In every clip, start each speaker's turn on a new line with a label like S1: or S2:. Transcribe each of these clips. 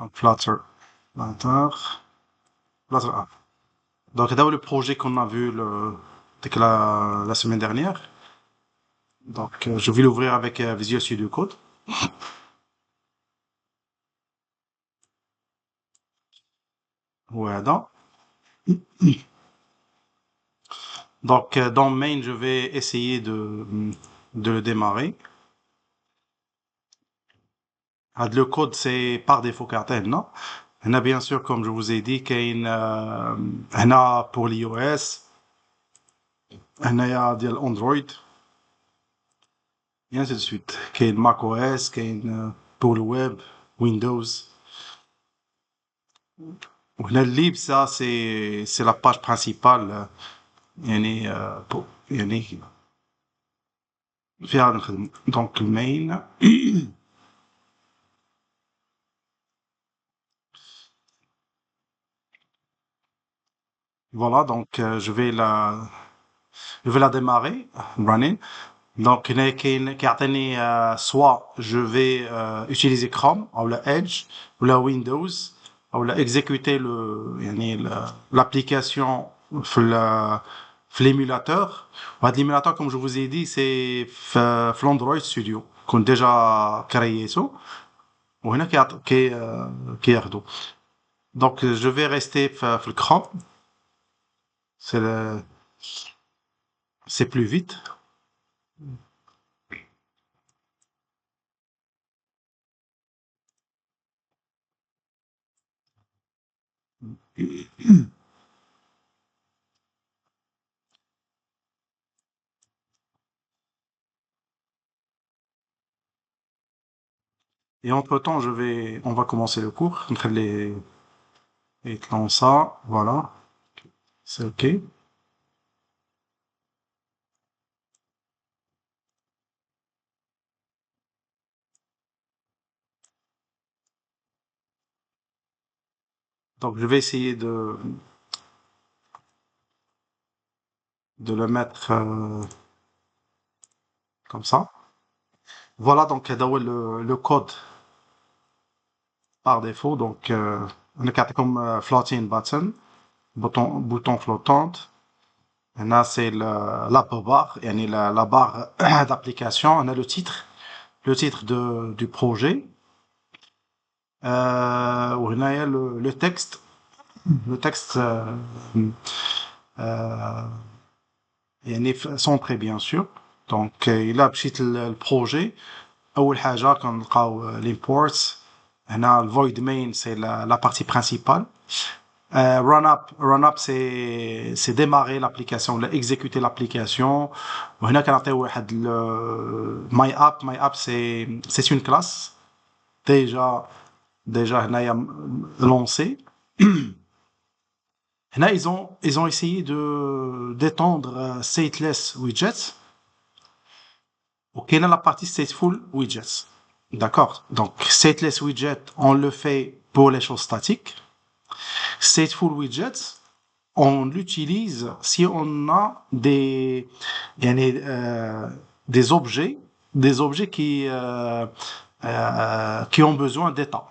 S1: Donc, Flutter App. Donc, d'abord le projet qu'on a vu la semaine dernière. Donc, je vais l'ouvrir avec Visual Studio Code. Voilà. Donc, dans Main, je vais essayer de le démarrer. Le code, c'est par défaut Cartel, non? On a bien sûr, comme je vous ai dit, qu'il y a pour l'iOS, il y a Android, et ainsi de suite. Qu'il y a macOS, qu'il y a pour le web, Windows. Le lib, ça, c'est la page principale. يعني يعني فيها نخدم donc main. Voilà, donc je vais la démarrer running. Donc هنا كيعطيني soit je vais utiliser Chrome ou la Edge ou la Windows ou la exécuter l'application في l'émulateur. L'émulateur, comme je vous ai dit, c'est في l'Android Studio qu'on déjà créé ça. وهنا كياخدو. Donc je vais rester في le Chrome. C'est le- c'est plus vite. Et entre-temps, on va commencer le cours. Et ça, voilà. C'est OK. Donc, je vais essayer de le mettre comme ça. Voilà, donc, le code par défaut. Donc, on a carte comme floating button, bouton flottante. Et là, c'est la barre, et la barre d'application. On a le titre du projet. وهنا le texte. Le texte يعني centré bien sûr. Donc il a مشيت البروجي. اول حاجه كنلقاو l'imports. هنا void main c'est la partie principale. Run up c'est démarrer l'application ولا exécuter l'application. وهنا كنعطيو واحد my app c'est une classe déjà هنايا lancé. Là, ils ont essayé d'étendre stateless widgets. Ok, là, la partie stateful widgets. D'accord. Donc, stateless widget, on le fait pour les choses statiques. Stateful widgets, on l'utilise si on a des objets qui ont besoin d'état.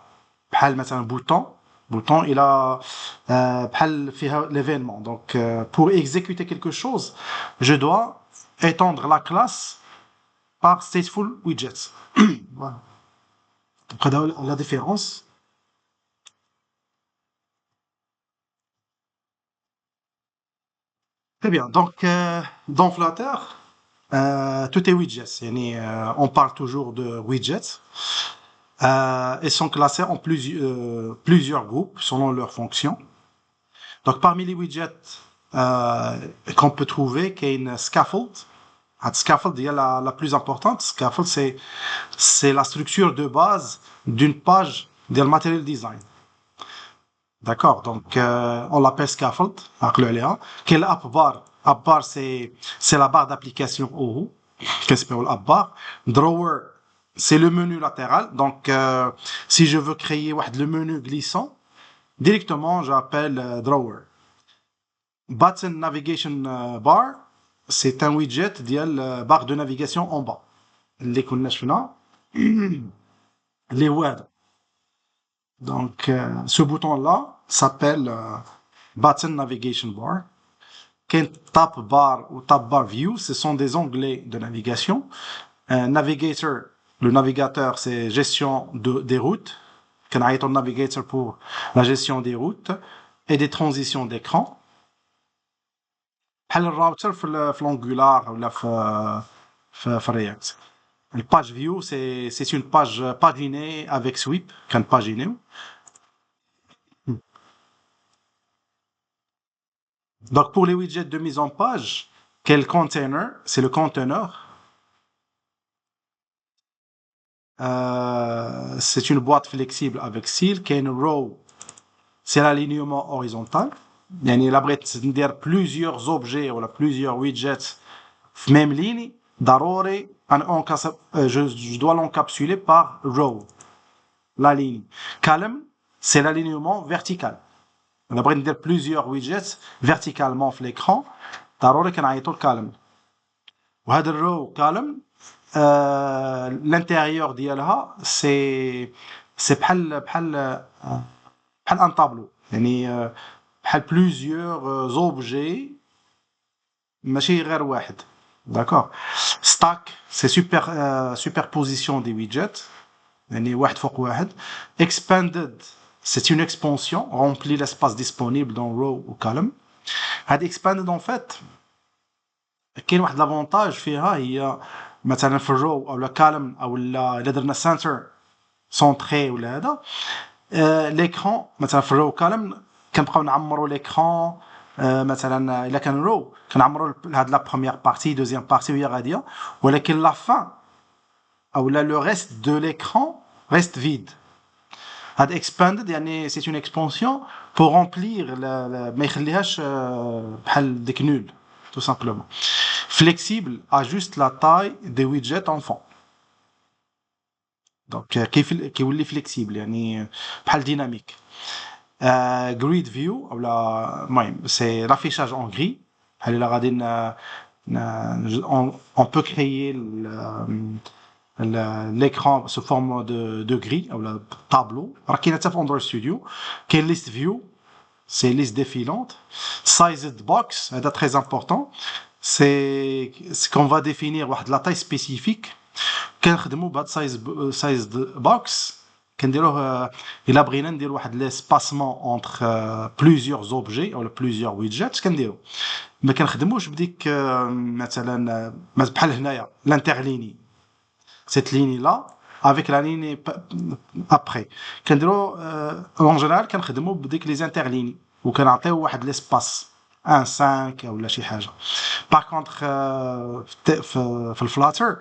S1: بحال مثلا bouton il a بحال فيها l'événement. Donc pour exécuter quelque chose, je dois étendre la classe par stateful widgets. Voilà. Après la différence. Très bien. Donc dans Flutter, tout est widgets. On parle toujours de widgets. Ils sont classés en plusieurs groupes selon leurs fonctions. Donc parmi les widgets qu'on peut trouver, qu'il y a une scaffold. Scaffold, il y a la plus importante. Scaffold, c'est la structure de base d'une page de material design. D'accord. Donc on l'appelle scaffold. Quelle app bar? App bar, c'est la barre d'application au haut. Qu'est-ce que c'est l'app bar? Drawer, c'est le menu latéral. Donc si je veux créer le menu glissant, directement j'appelle drawer. Button navigation bar, c'est un widget ديال barre de navigation en bas. اللي كنا شفنا اللي هو هذا. Donc, ce bouton-là s'appelle Button Navigation Bar. Tab Bar ou Tab Bar View, ce sont des onglets de navigation. Navigator, le navigateur, c'est gestion des routes. Ton Navigator pour la gestion des routes et des transitions d'écran. بحال الراوتر في l'Angular ولا في React. Le page view, c'est une page paginée avec sweep, كان paginé. Donc pour les widgets de mise en page, quel container? C'est le conteneur. C'est une boîte flexible avec seal. Quel row? C'est l'alignement horizontal. يعني la بغيت ندير plusieurs objets ou plusieurs widgets في même ligne, ضروري je dois l'encapsuler par row, la ligne. Column, c'est l'alignement vertical. On بغيت ندير plusieurs widgets verticalement في l'écran, ضروري كنعيطوا column. وهذا الrow column l'intérieur ديالها c'est بحال un tableau. يعني بحال plusieurs objets ماشي غير واحد. D'accord. Stack, c'est superposition des widgets. يعني واحد فوق واحد. Expanded, c'est une expansion, remplit l'espace disponible dans row ou column. هاد expanded en fait كاين واحد l'avantage فيها هي مثلا في الرو او لا column او لا الا درنا center centré ولا هذا l'écran مثلا في الرو column كنبقاو نعمروا l'écran مثلا الا كان رو كنعمروا هاد لا بروميير بارتي دوزيام بارتي وهي غاديه ولكن لا فان او لا لو ريست دو l'écran reste vide. هاد expanded يعني c'est une expansion pour remplir ما يخليهاش بحال ديك نول tout simplement. Flexible ajuste la taille des widgets en fond. Donc كيولي flexible يعني بحال dynamique. Grid view او لا المهم c'est l'affichage en gris. بحال الا غادي on peut créer l'écran sous forme de grille ou le tableau. راه كاينه حتى في Android Studio. كاين list view, c'est liste défilante. Sized box, c'est très important. C'est ce qu'on va définir la taille spécifique. كنخدموا بهاد sized box كنديروه الا بغينا نديروا واحد l'espacement entre plusieurs objets ou plusieurs widgets كنديروا ما كنخدموش بديك مثلا بحال هنايا l'interligne cette ligne là avec la ligne après كنديروا en général كنخدموا بديك les interlignes وكنعطيو واحد l'espace 1 5 ولا شي حاجه. Par contre في الفلاتر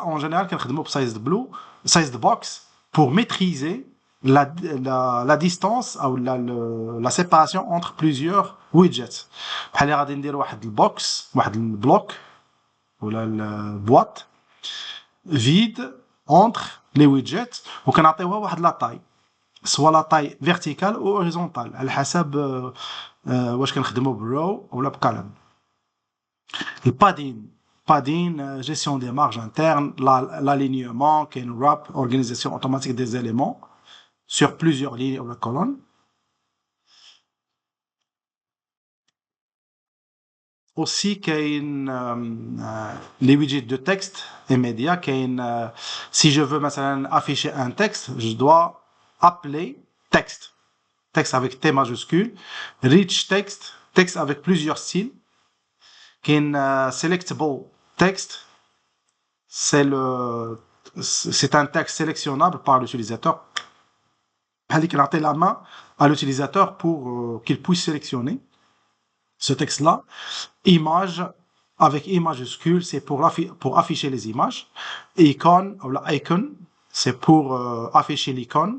S1: en général كنخدموا بسايزد بلو sized box pour maîtriser la distance ou la séparation entre plusieurs widgets. بحال غادي ندير واحد البوكس واحد البلوك ولا البواط vide entre les widgets وكنعطيوها واحد لا طاي soit la taille verticale ou horizontale على حسب واش كنخدموا بالرو ولا بكالم. البادين gestion des marges internes, l'alignement, qu'une wrap, organisation automatique des éléments sur plusieurs lignes ou la colonne. Aussi, les widgets de texte immédiat, si je veux maintenant afficher un texte, je dois appeler texte avec T majuscule, rich texte avec plusieurs styles, selectable texte, c'est un texte sélectionnable par l'utilisateur. Il faut donner la main à l'utilisateur pour qu'il puisse sélectionner ce texte-là. Image avec I majuscule, c'est pour afficher les images. Icône ou la icon, c'est pour afficher l'icône.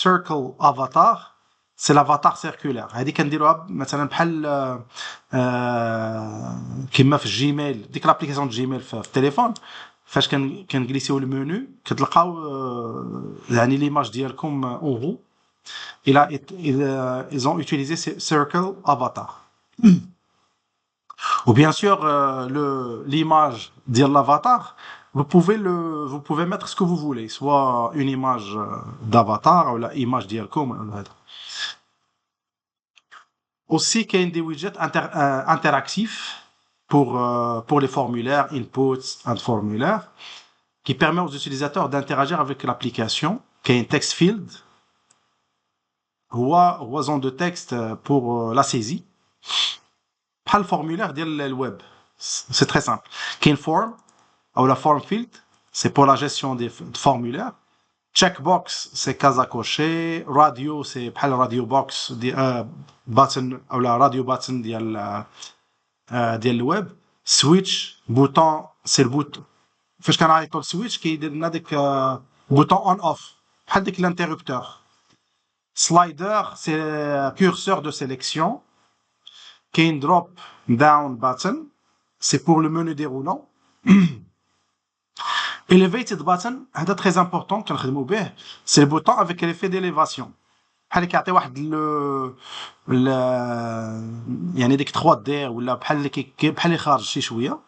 S1: Circle avatar, c'est l'avatar circulaire. هذه كنديروها مثلا بحال كما في الجيميل ديك لابليكاسيون جيميل في التليفون فاش كنجليسيو المنيو كتلقاو يعني ليماج ديالكم اون هو ils ont utilisé circle avatar. Ou bien sûr l'image ديال l'avatar vous pouvez mettre ce que vous voulez, soit une image d'avatar ou la image d'Yelcom. Aussi, qu'il y a des widgets interactifs pour les formulaires, inputs and formulaires, qui permet aux utilisateurs d'interagir avec l'application, qui est un text field, ou zone de texte pour la saisie. Pas le formulaire le web. C'est très simple. Qui est une form, ou la form field, c'est pour la gestion des formulaires. Checkbox, c'est case à cocher. Radio, c'est pas le radio box, button, ou la radio button ديال web. Switch, bouton, c'est le bouton. فاش كنعيطوا switch كيدير لنا ديك bouton on off بحال ديك l'interrupteur. Slider, c'est curseur de sélection. Kane drop down button, c'est pour le menu déroulant. Elevated button, c'est très important, c'est le bouton avec l'effet d'élévation. بحال كيعطي واحد يعني ديك 3D ولا بحال اللي خارج شي شويه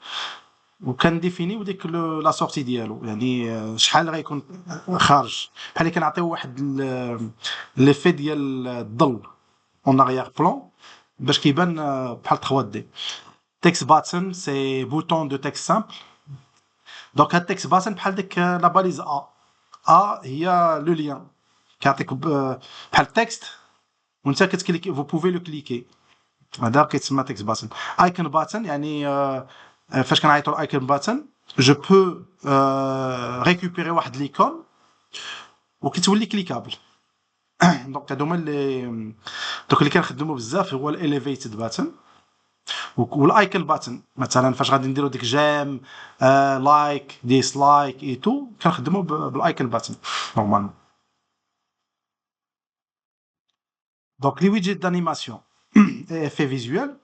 S1: وكنديفينيو ديك لا سورتي ديالو يعني شحال غيكون خارج بحال اللي كنعطيو واحد ليفي ديال الظل اون اريير بلان باش كيبان بحال 3D. Text button, c'est bouton de texte simple. Donc, un text button, بحال ديك la balise A. A, il y a le lien. كيعطيك بحال texte وانت كتكليكي vous pouvez le cliquer. هذا كيتسمى text button. Icon button يعني فاش كنعيطوا icon button, je peux récupérer واحد l'icône وكتولي كليكابل. دونك هادو هما اللي كنخدموا بزاف هو الاليفيتد باتن والايكون باتن. مثلا فاش غادي نديرو ديك جيم لايك ديسلايك اي تو كنخدموا بالايكون باتن نورمالمون. Donc les widgets d'animation et effets visuels.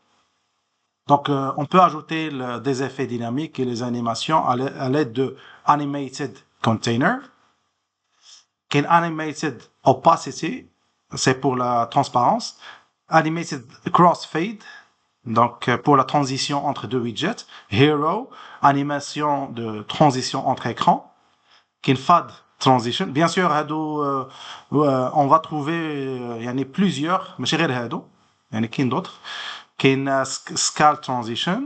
S1: Donc on peut ajouter des effets dynamiques et les animations à l'aide de animated container. Qu'un animated opacity, c'est pour la transparence. Animated crossfade, donc pour la transition entre deux widgets. Hero, animation de transition entre écrans. Qu'un fade transition. Bien sûr, on va trouver, il y en a plusieurs, mais c'est rien il y en a d'autres. Qu'un scale transition.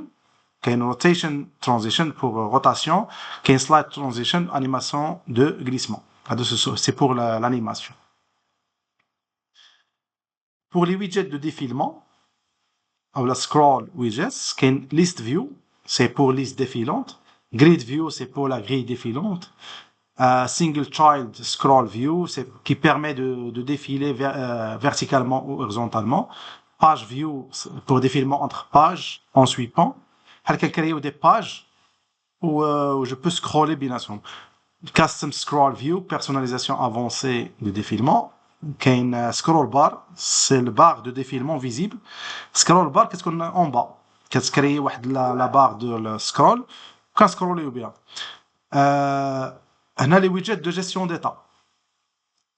S1: Qu'un rotation transition pour rotation. Qu'un slide transition, animation de glissement. C'est pour l'animation. Pour les widgets de défilement, ou la scroll widgets, qu'un list view, c'est pour liste défilante. Grid view, c'est pour la grille défilante. Single child scroll view, c'est qui permet de défiler verticalement ou horizontalement. Page view, pour défilement entre pages en sweepant. Elle peut créer des pages où je peux scroller bien ensemble. Custom scroll view, personnalisation avancée de défilement. Qu'un scroll bar, c'est le bar de défilement visible. Scroll bar, qu'est-ce qu'on a en bas? Qu'est-ce qu'on crée la barre de le scroll? Quand scroller ou bien. On a les widgets de gestion d'état.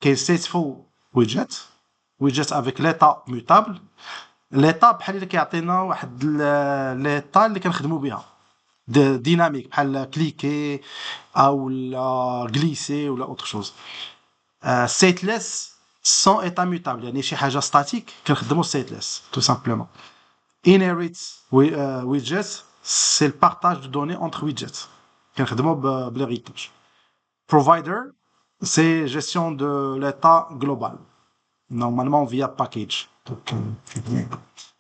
S1: Qu'un stateful widget, widget avec l'état mutable. l'état بحال اللي كيعطينا واحد l'état اللي كنخدموا بها. ديناميك بحال كليكي او لا غليسي ولا اوتر شوز. stateless sans état mutable يعني شي حاجه ستاتيك كنخدموا stateless tout simplement. Inherit widgets, c'est le partage de données entre widgets كنخدموا بالhéritage. Provider, c'est gestion de l'état global normalement via package. Donc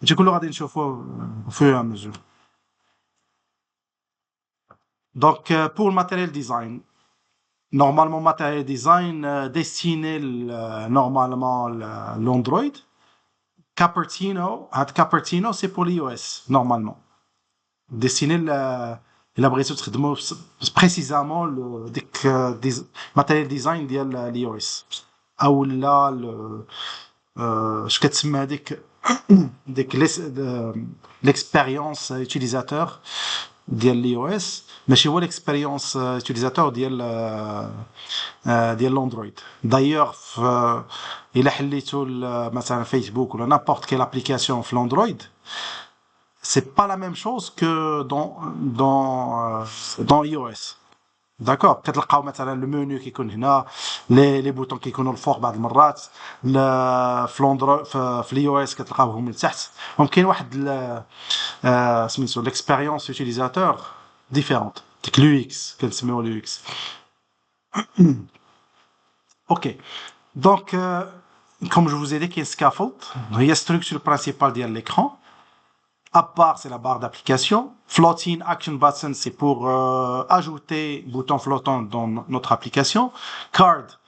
S1: هادشي كله غادي نشوفوه au fur et à mesure. Donc, pour le matériel design, normalement, matériel design destiné normalement l'Android. Cupertino, c'est pour l'iOS, normalement. Destiné il a précisément le matériel design de l'iOS. Ou là, je l'expérience utilisateur de l'iOS. ماشي هو l'expérience utilisateur ديال l'Android. D'ailleurs إلا حليتو مثلا فيسبوك ولا n'importe quelle application في l'Android, c'est pas la même chose que dans iOS. داكور كتلقاو مثلا المنيو كيكون هنا لي بوطون كيكونوا الفوق بعض المرات في لوندرو في اليو اس كتلقاوهم من تحت ممكن واحد سميتو ليكسبيريونس يوتيليزاتور ديفيرونت ديك اليو اكس كنسميوها اليو اكس اوكي دونك comme je vous ai dit qu'il y a scaffold هي structure principale ديال l'écran. À part, c'est la barre d'application. Floating Action Button, c'est pour ajouter bouton flottant dans notre application. Card,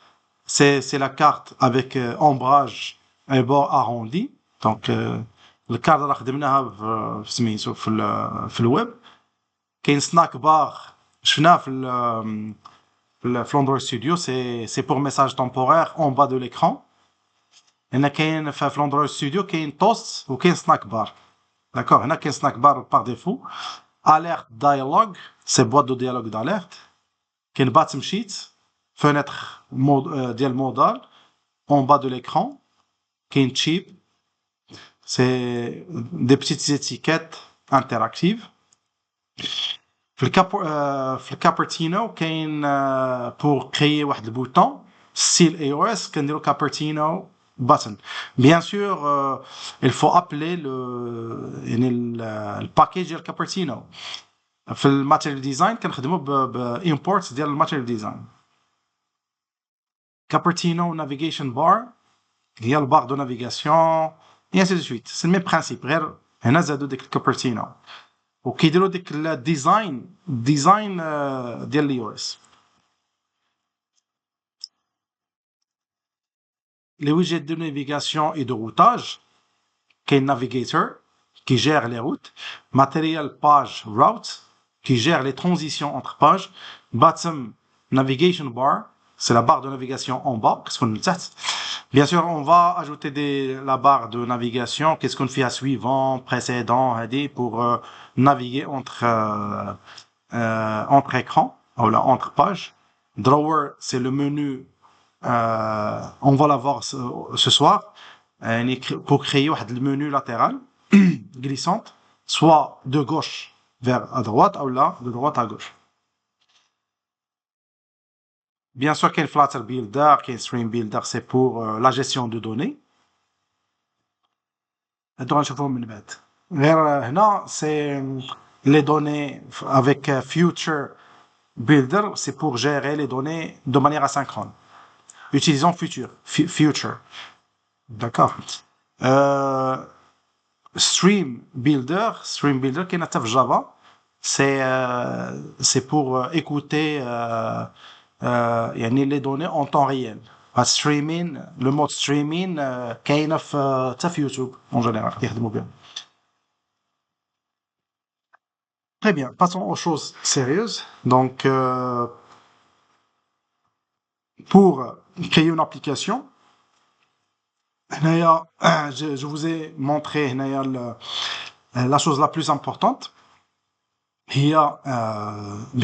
S1: c'est la carte avec ombrage et bord arrondi. Donc, le card, راه خدمناها سميتو في الويب. كاين snack bar, شفناه في Android Studio, c'est pour message temporaire en bas de l'écran. هنا كاين في Android Studio كاين toast وكاين snack bar. D'accord, il y a un snack bar par défaut. Alerte dialogue, c'est boîte de dialogue d'alerte. Il y a une bottom sheet, fenêtre modal en bas de l'écran. Il y a une chip, c'est des petites étiquettes interactives. Le Cupertino, pour créer un bouton, style iOS, il y a le Cupertino button. Bien sûr, il faut appeler le package de Cupertino. في الماتيريال ديزاين كنخدموا بامبورت ديال الماتيريال ديزاين. كابرتينو نافيغيشن بار هي البار دو نافيغاسيون اي انسي دو سويت سي الميم برانسيب غير هنا زادوا ديك الكابرتينو وكيديروا ديك الديزاين ديال اليو اس. Les widgets de navigation et de routage, qui est Navigator, qui gère les routes, Material Page Route, qui gère les transitions entre pages, Bottom Navigation Bar, c'est la barre de navigation en bas, qu'est-ce qu'on dit? Bien sûr, on va ajouter la barre de navigation, qu'est-ce qu'on fait à suivant, précédent, pour naviguer entre écrans, ou là, entre pages. Drawer, c'est le menu, on va l'avoir ce soir, pour créer le menu latéral, glissante, soit de gauche vers à droite, ou là, de droite à gauche. Bien sûr, qu'il y a Flutter Builder, qu'il y a Stream Builder, c'est pour la gestion de données. C'est les données avec Future Builder, c'est pour gérer les données de manière asynchrone. Utilisons Future. D'accord. Stream Builder qui est en Java, c'est pour écouter les données en temps réel. Streaming, le mode streaming, كاين في YouTube en général يخدموا bien. Très bien, passons aux choses sérieuses. Donc, pour créer une application, je vous ai montré la chose la plus importante.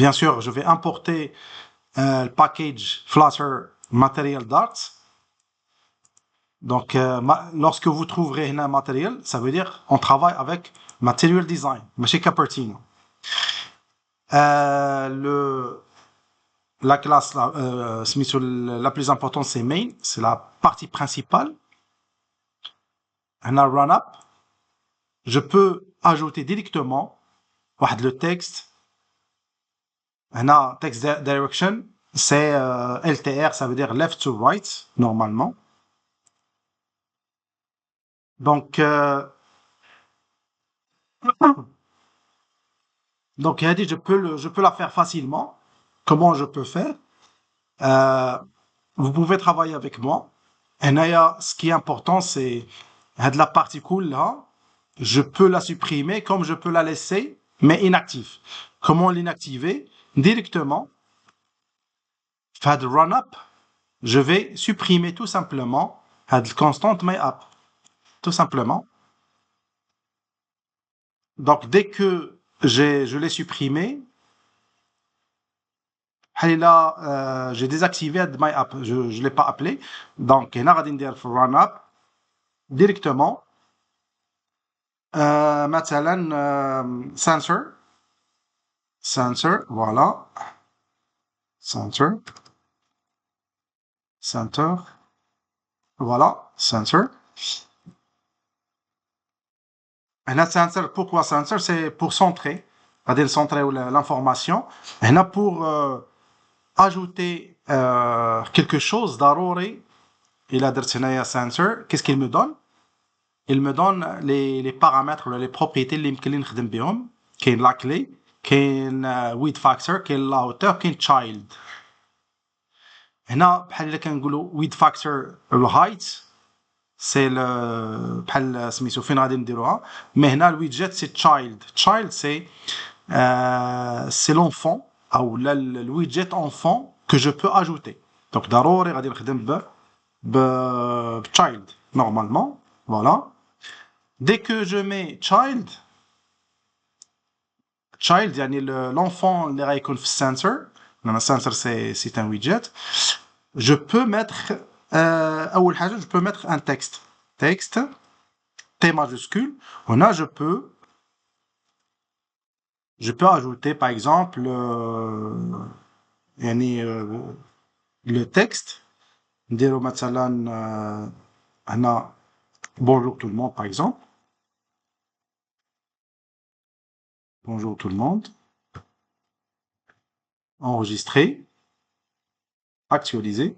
S1: Bien sûr, je vais importer le package Flutter Material Darts. Donc, lorsque vous trouverez un matériel, ça veut dire on travaille avec Material Design, chez Cupertino. La classe la plus importante, c'est main, c'est la partie principale. On a run up. Je peux ajouter directement le texte. On a text direction, c'est LTR, ça veut dire left to right, normalement. Donc, je peux la faire facilement. Comment je peux faire? Vous pouvez travailler avec moi. Et ce qui est important, c'est la partie cool là. Je peux la supprimer comme je peux la laisser, mais inactive. Comment l'inactiver? Directement. Faire de run up. Je vais supprimer tout simplement le constant myUp. Tout simplement. Donc, dès que je l'ai supprimé, j'ai désactivé myUp. Je ne l'ai pas appelé. Donc, on a run up directement. مثلا sensor, voilà. center, center, voilà, center. Et là, center, pourquoi center? C'est pour centrer, c'est-à-dire centrer l'information. Et là, pour ajouter quelque chose d'arroré, il a dit center, qu'est-ce qu'il me donne? Il me donne les paramètres, les propriétés اللي يمكن لي نخدم بهم. كاين la clé, كاين width factor, كاين la hauteur, كاين child. هنا بحال اللي كنقولوا width factor الهايت سي بحال سميتو فين غادي نديروها مي هنا الويدجيت سي child سي سي l'enfant او الويدجيت enfant que je peux ajouter. Donc ضروري غادي نخدم ب child normalement. Voilà. Dès que je mets child يعني l'enfant اللي غيكون في السنسور. لأن السنسور c'est un widget. Je peux mettre أول حاجة je peux mettre un texte T majuscule. Là je peux ajouter par exemple le texte نديرو مثلا هنا bonjour tout le monde par exemple. Bonjour tout le monde. Enregistrer. Actualiser.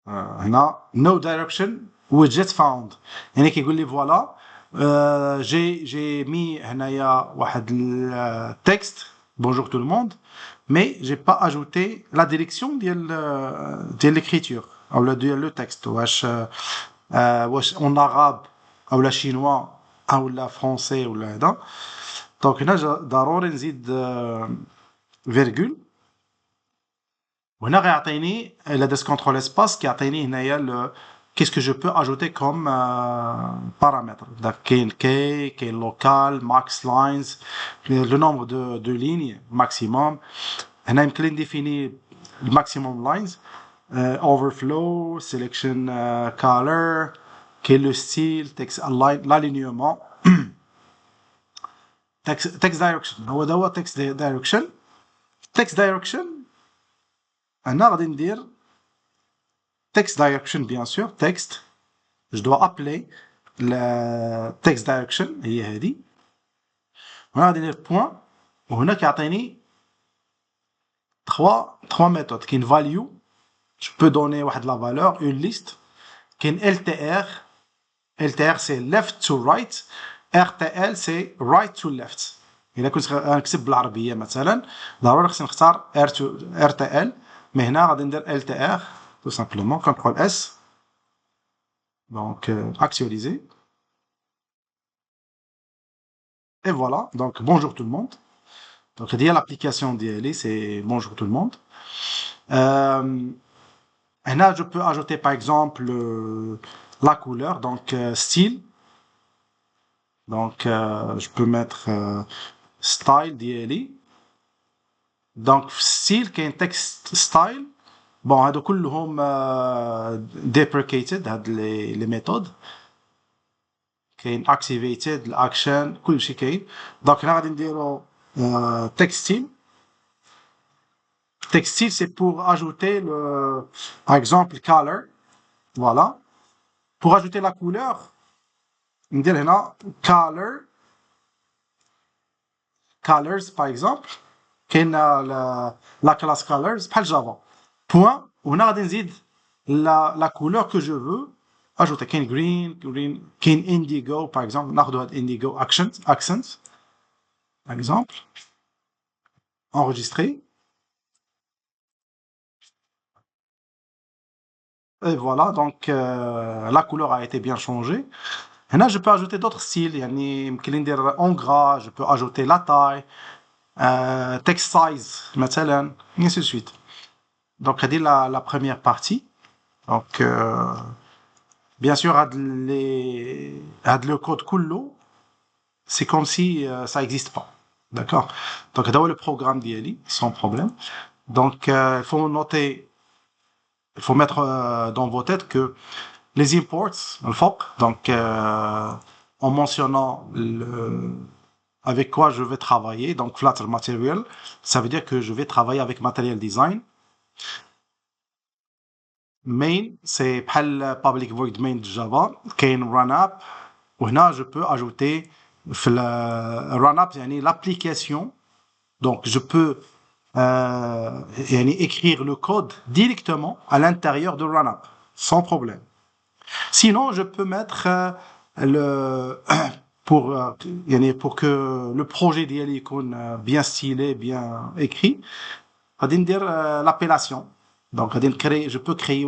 S1: هنا no direction widget found. يعني كيقول لي فوالا j'ai mis هنايا واحد التكست bonjour tout le monde mais j'ai pas ajouté la direction ديال l'écriture ou ديال le texte واش en arabe ou la chinois ou la français ou la هذا. donc هنا ضروري نزيد virgule. وهنا غيعطيني لا ديس كونترول اسباس كيعطيني هنايا qu'est-ce que je peux ajouter comme paramètre. Donc كاين كي كاين local max lines le nombre de lignes maximum. هنا يمكن لي نديفيني maximum lines overflow selection color كاين le style text align l'alignement text direction هو text direction هنا غادي ندير text direction bien sûr texte je dois appeler la text direction هي هذه. هنا غادي ندير point وهنا كيعطيني trois méthodes. كاين value je peux donner واحد la valeur une liste. كاين LTR c'est left to right. RTL c'est right to left. إلا كنت غنكتب بالعربية مثلا ضروري خصني نختار RTL mais هنا غادي ندير LTR tout simplement. CTRL S. Donc actualiser. Et voilà. Donc bonjour tout le monde. Donc il y a l'application DLE, c'est bonjour tout le monde. Et là je peux ajouter par exemple la couleur, donc style. Donc je peux mettre style DLE. Donc style qui est un texte style. Bon, هادو كلهم deprecated هاد les méthodes. كاين activated الاكشن كلشي كاين. دونك هنا غادي نديرو textile. Textile c'est pour ajouter le par exemple color. Voilà. Pour ajouter la couleur ندير هنا colors par exemple. كاين la classe colors بحال جافا. Point. وهنا غادي نزيد la couleur que je veux ajouter. كاين green كاين indigo par exemple. ناخذ هاد indigo accent par exemple. Enregistrer. Et voilà, donc la couleur a été bien changée. Et là, je peux ajouter d'autres styles. En gras, je peux ajouter la taille, text size, مثلا, et ainsi de suite. Donc, c'est la première partie. Donc, bien sûr, le code kullo, c'est comme si ça n'existe pas. D'accord? Donc, c'est le programme d'ILI, sans problème. Donc, il faut noter. Il faut mettre dans vos têtes que les imports, donc en mentionnant avec quoi je vais travailler. Donc, Flutter Material, ça veut dire que je vais travailler avec Material Design. Main, c'est بحال public void main de Java. كاين run app. وهنا, je peux ajouter run app, يعني l'application. Donc, je peux écrire le code directement à l'intérieur de run app, sans problème. Sinon, je peux mettre le pour que le projet d'IA soit bien stylé, bien écrit, غادي ندير l'appellation. Donc, je peux créer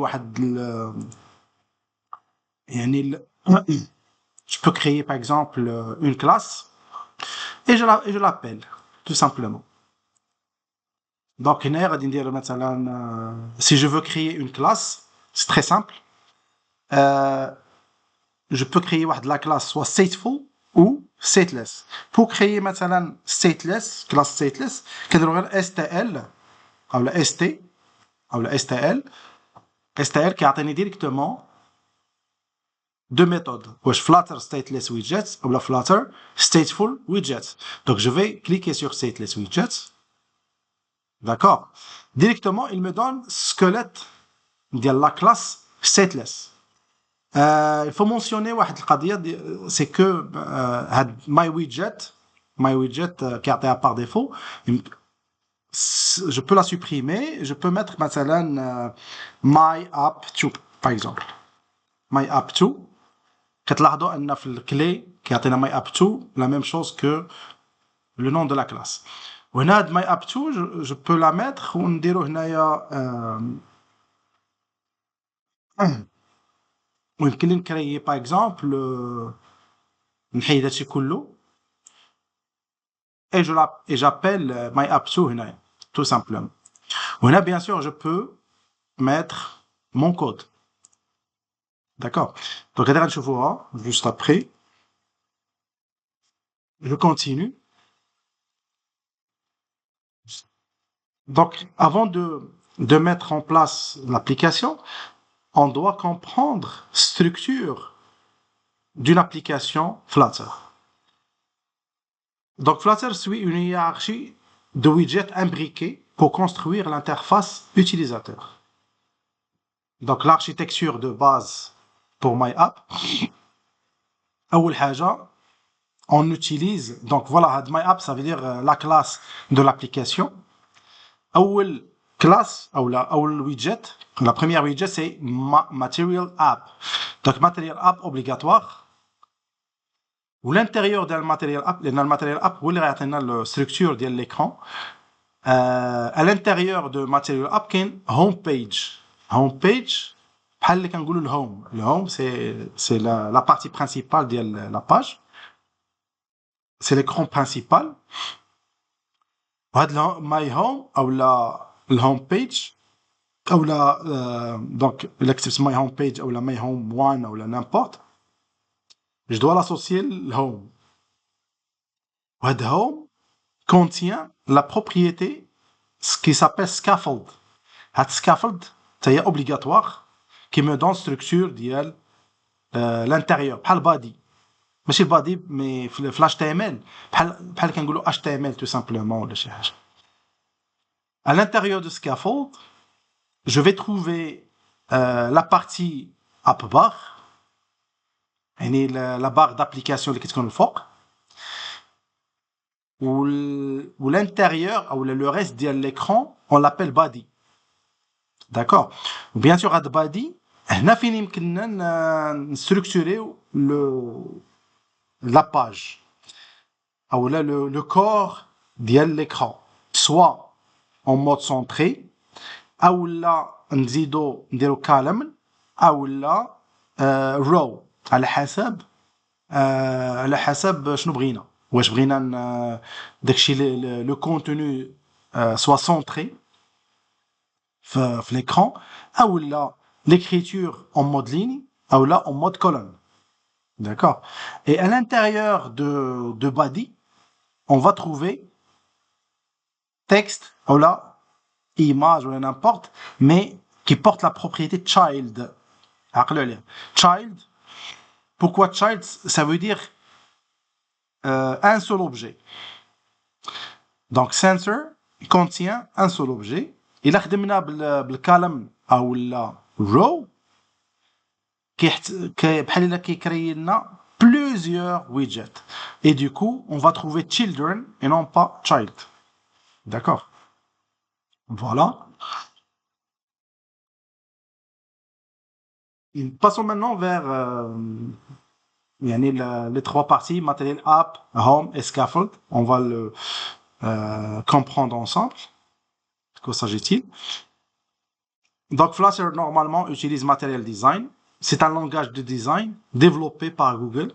S1: je peux créer par exemple une classe et je l'appelle tout simplement. Donc, si je veux créer une classe, c'est très simple. Je peux créer la classe soit stateful ou stateless. Pour créer مثلا stateless, classe stateless, كنديرو غير stl ou la st ou la stl كيعطيني directement deux méthodes. واش Flutter stateless widgets ou la Flutter stateful widgets. Donc je vais cliquer sur stateless widgets. D'accord. Directement, il me donne squelette de la classe stateless. Il faut mentionner c'est que my widget qui est par défaut, je peux la supprimer. Je peux mettre مثلا my app2 par exemple. My app2 كتلاحظوا ان في الكلي كيعطينا my app2 la même chose que le nom de la classe. وهنا my app2 je peux la mettre ونديرو هنايا ويمكن لي نكريي باغ اكزومبل نحيد هادشي كله et j'appelle my app2 هنايا tout simplement. وهنا bien sûr je peux mettre mon code. D'accord. Donc غادي غنشوفوها juste après. Je continue. Donc avant de mettre en place l'application, on doit comprendre structure d'une application Flutter. Donc Flutter suit une hiérarchie de widgets imbriqués pour construire l'interface utilisateur. Donc l'architecture de base pour my app. أول حاجة, on utilise, donc voilà, my app, ça veut dire la classe de l'application. أول classe, ou le widget, la première widget, c'est Material App. Donc Material App obligatoire. Ou l'intérieur de Material App, le Material App, où il y a la structure de l'écran. À l'intérieur de Material App, il y a une home page. Home page, le home. Le home, c'est la partie principale de la page. C'est l'écran principal. My home, ou la home page, ou donc, l'exception my home page, ou la my home one, ou la n'importe. Je dois l'associer au home. Le home contient la propriété, ce qui s'appelle scaffold. Le scaffold, c'est obligatoire, qui me donne structure de l'intérieur, pas le body. ماشي body, mais في HTML, بحال كنقولوا HTML tout simplement ولا شي حاجه. À l'intérieur du scaffold, je vais trouver la partie app bar, يعني la barre d'application اللي كتكون الفوق, ou l'intérieur ou le reste de l'écran, on l'appelle body. D'accord. Bien sûr, هاد body, هنا فين يمكننا نستركتوريو la page, ou là le corps de l'écran, soit en mode centré, ou là نزيدو نديرو column, ou là row, على حسب شنو بغينا. واش بغينا داكشي le contenu soit centré في l'écran, ou là l'écriture en mode ligne, ou là en mode colonne. D'accord. Et à l'intérieur de body, on va trouver texte, ou là, image, ou n'importe, mais qui porte la propriété child. Child. Pourquoi child? Ça veut dire un seul objet. Donc sensor contient un seul objet. إلا خدمنا بالكالم أو لا row بحال إلا كيكري لنا plusieurs widgets. Et du coup, on va trouver children et non pas child. D'accord? Voilà. Passons maintenant vers les trois parties, Material App, Home et Scaffold. On va le comprendre ensemble. De quoi s'agit-il? Donc, Flutter, normalement, utilise Material Design. C'est un langage de design développé par Google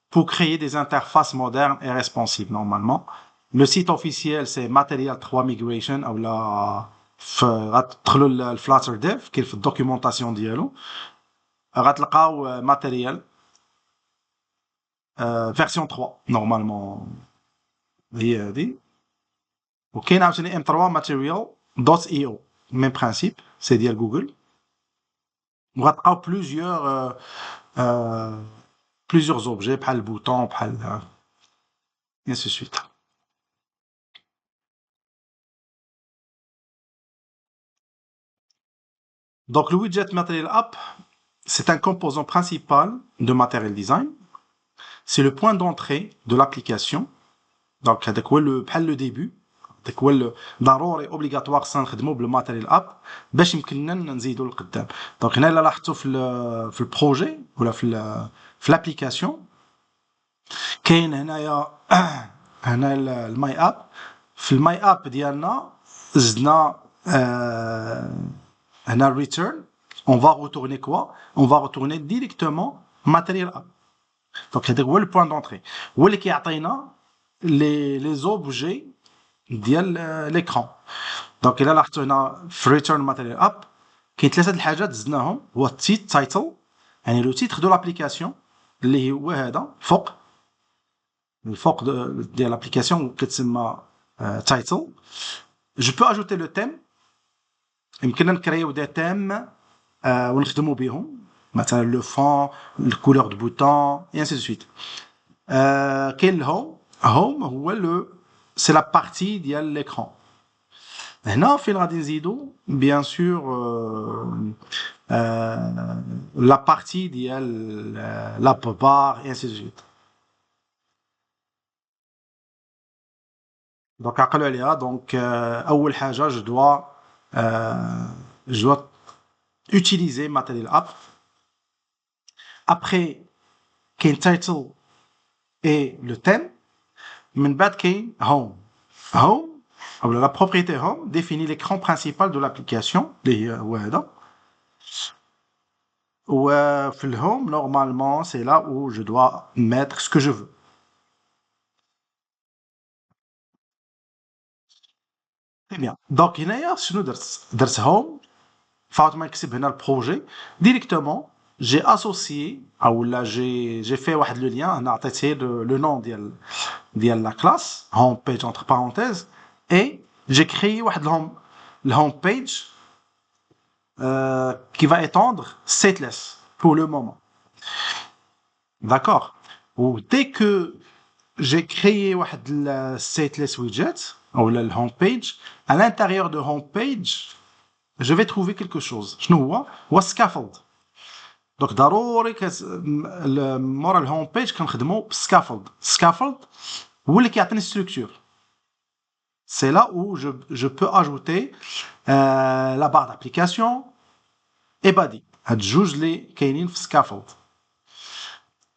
S1: pour créer des interfaces modernes et responsives, normalement. Le site officiel, c'est Material 3 Migration, ou la Flutter Dev, qui est la documentation ديالو. غتلقاو Material version 3 normalement هي هذه. وكاين عاوتاني M3 Material.io même principe, c'est ديال جوجل. وغتلقاو plusieurs objets بحال البوطون بحال et ainsi de suite. Donc le widget Material App, c'est un composant principal de Material Design. C'est le point d'entrée de l'application. Donc هذاك هو بحال le début. هذاك هو ضروري obligatoire نخدموا بالماتيريال اب باش يمكننا نزيدوا للقدام. دونك هنا الا لاحظتوا في البروجي ولا في الابليكاسيون كاين هنايا هنا الماي اب. في الماي اب ديالنا زدنا هنا return. On va retourner quoi? On va retourner directement matériel app. Donc هذاك هو le point d'entrée. هو اللي كيعطينا les objets ديال l'écran. دونك الا لاحظتوا هنا في return material app كاين ثلاثه الحاجات زدناهم. هو التايتل يعني لو تيتر دو لابليكاسيون اللي هو هذا الفوق ديال لابليكاسيون كتسمى تايتل. جو بو اجوتي لو تيم. يمكننا نكريو دي تيم ونخدموا بهم مثلا لو فون الكولور دو بوطون et ainsi de suite. كاين الهوم. هوم هو لو سي لا بارتي ديال l'écran. هنا فين غادي نزيدو بيان سور لا بارتي ديال لاب بار et ainsi de suite. دونك عقلوا عليها. دونك اول حاجه جو dois utiliser Material App. Après كاين title et le thème. من بعد كاين home. home la propriété home définit l'écran principal de l'application اللي هو هذا. وفي الهوم normalement c'est là où je dois mettre ce que je veux. Très bien. Donc هنايا شنو درت home فاوت ما نكتب هنا البروجي directement j'ai associé ou là j'ai fait واحد le lien. هنا عطيته le nom ديال la classe home page entre parenthèses et j'ai créé واحد le home page qui va étendre stateless pour le moment. D'accord. Ou dès que j'ai créé واحد le stateless widget ou le home page, à l'intérieur de home page je vais trouver quelque chose. شنو هو scaffold. دونك ضروري مورا الهوم بيج كنخدموا scaffold. scaffold هو اللي كيعطيني structure. C'est là où je peux ajouter la barre d'application et body. هاد جوج اللي كاينين في scaffold.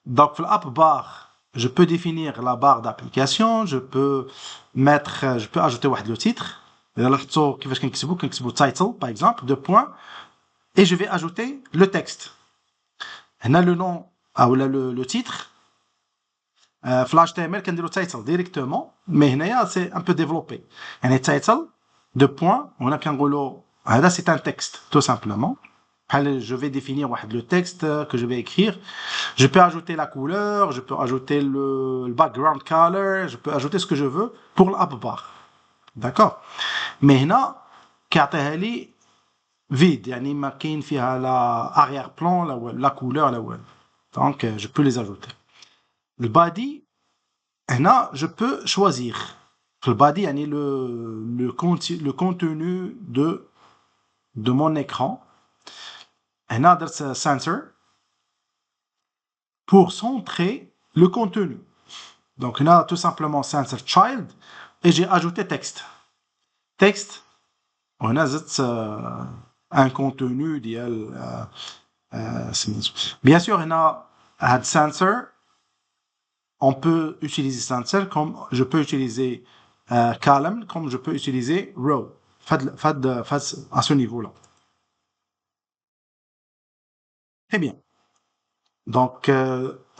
S1: Donc في l'app bar je peux définir la barre d'application, je peux ajouter واحد le titre. إلا لاحظتوا كيفاش كنكتبوا title par exemple, deux points, et je vais ajouter le texte. هنا le nom ou le titre في HTML كنديرو title directement, mais هنايا c'est un peu développé. يعني title deux points وهنا كنقولوا هذا c'est un texte tout simplement. Je vais définir le texte que je vais écrire. Je peux ajouter la couleur, je peux ajouter le background color, je peux ajouter ce que je veux pour l'app bar. D'accord. Mais هنا كيعطيها لي vide يعني ما كاين فيها لا arrière plan la couleur la web. Donc je peux les ajouter. Le body هنا je peux choisir في البادي يعني le contenu de mon écran. هنا درت center pour centrer le contenu. Donc هنا tout simplement center child et j'ai ajouté texte. Texte وهنا زدت un contenu ديال bien sûr هنا هاد center on peut utiliser center comme je peux utiliser column comme je peux utiliser row à ce niveau-là. Très bien. Donc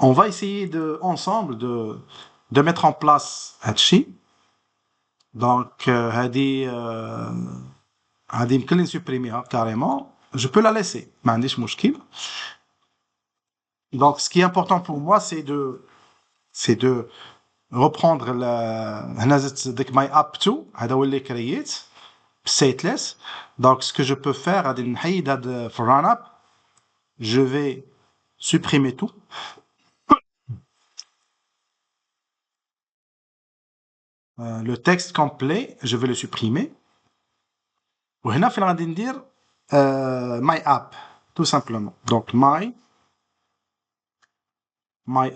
S1: on va essayer ensemble de mettre en place هادشي. Donc هادي يمكن لي نسوبريميها carrément. Je peux la laisser. ما عنديش مشكل. Donc ce qui est important pour moi c'est de reprendre هنا زدت ديك my up to هذا هو اللي كرييت stateless. Donc ce que je peux faire غادي نحيد هاد في run up. Je vais supprimer tout. Le texte complet, je vais le supprimer. وهنا فين غادي ندير my app tout simplement. Donc my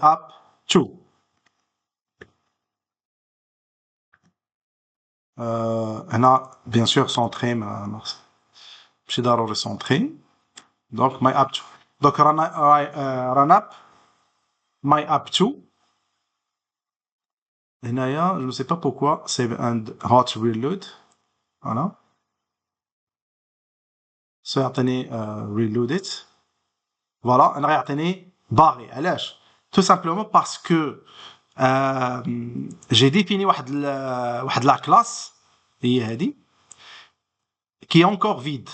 S1: app 2. هنا bien sûr centré ماشي ضروري centré. Donc my app 2. Donc run up my app 2. هنايا je ne sais pas pourquoi save and hot reload. Voilà. سيعطيني reload it. Voilà, انا غيعطيني باغي. علاش؟ tout simplement parce que j'ai défini واحد la classe هي هذه qui est encore vide.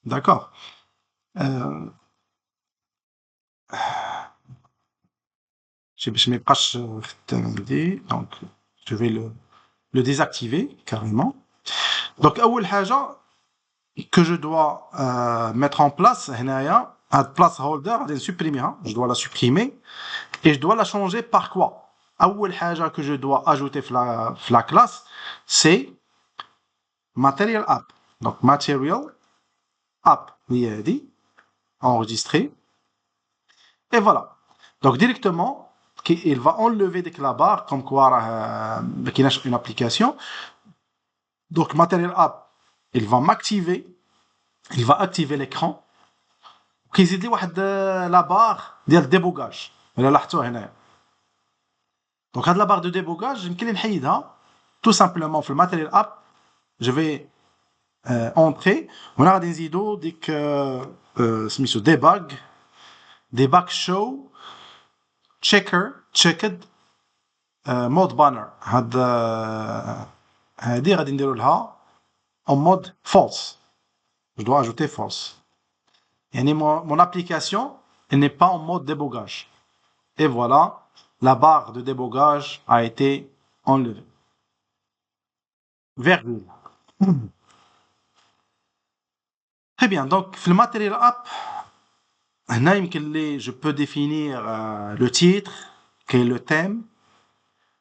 S1: D'accord. باش ما يبقاش خدام عندي. Donc je vais le désactiver carrément. Donc اول حاجه que je dois mettre en place هنايا هاد placeholder غادي نسوبريميها. Je dois la supprimer et je dois la changer par quoi? أول حاجة que je dois ajouter في la classe c'est material app. Donc material app هي هذه enregistré et voilà. Donc directement il va enlever dès que la barre comme quoi ما كايناش une application. Donc material app il va m'activer, il va activer l'écran كيزيد لي واحد لا بار ديال الديبوغاج. ولا لاحظتوها هنايا. Donc هاد لا بار دو ديبوغاج يمكن لي نحيدها tout simplement في الماتيريال اب. je vais entrer وهنا غادي نزيدو ديك سميتو debug show checked mode banner. هادي غادي نديرو لها en mode false. Je dois ajouter false. يعني mon application elle n'est pas en mode débogage. Et voilà, la barre de débogage a été enlevée. Virgule. Très bien, donc le matériel app, je peux définir le titre, qui est le thème,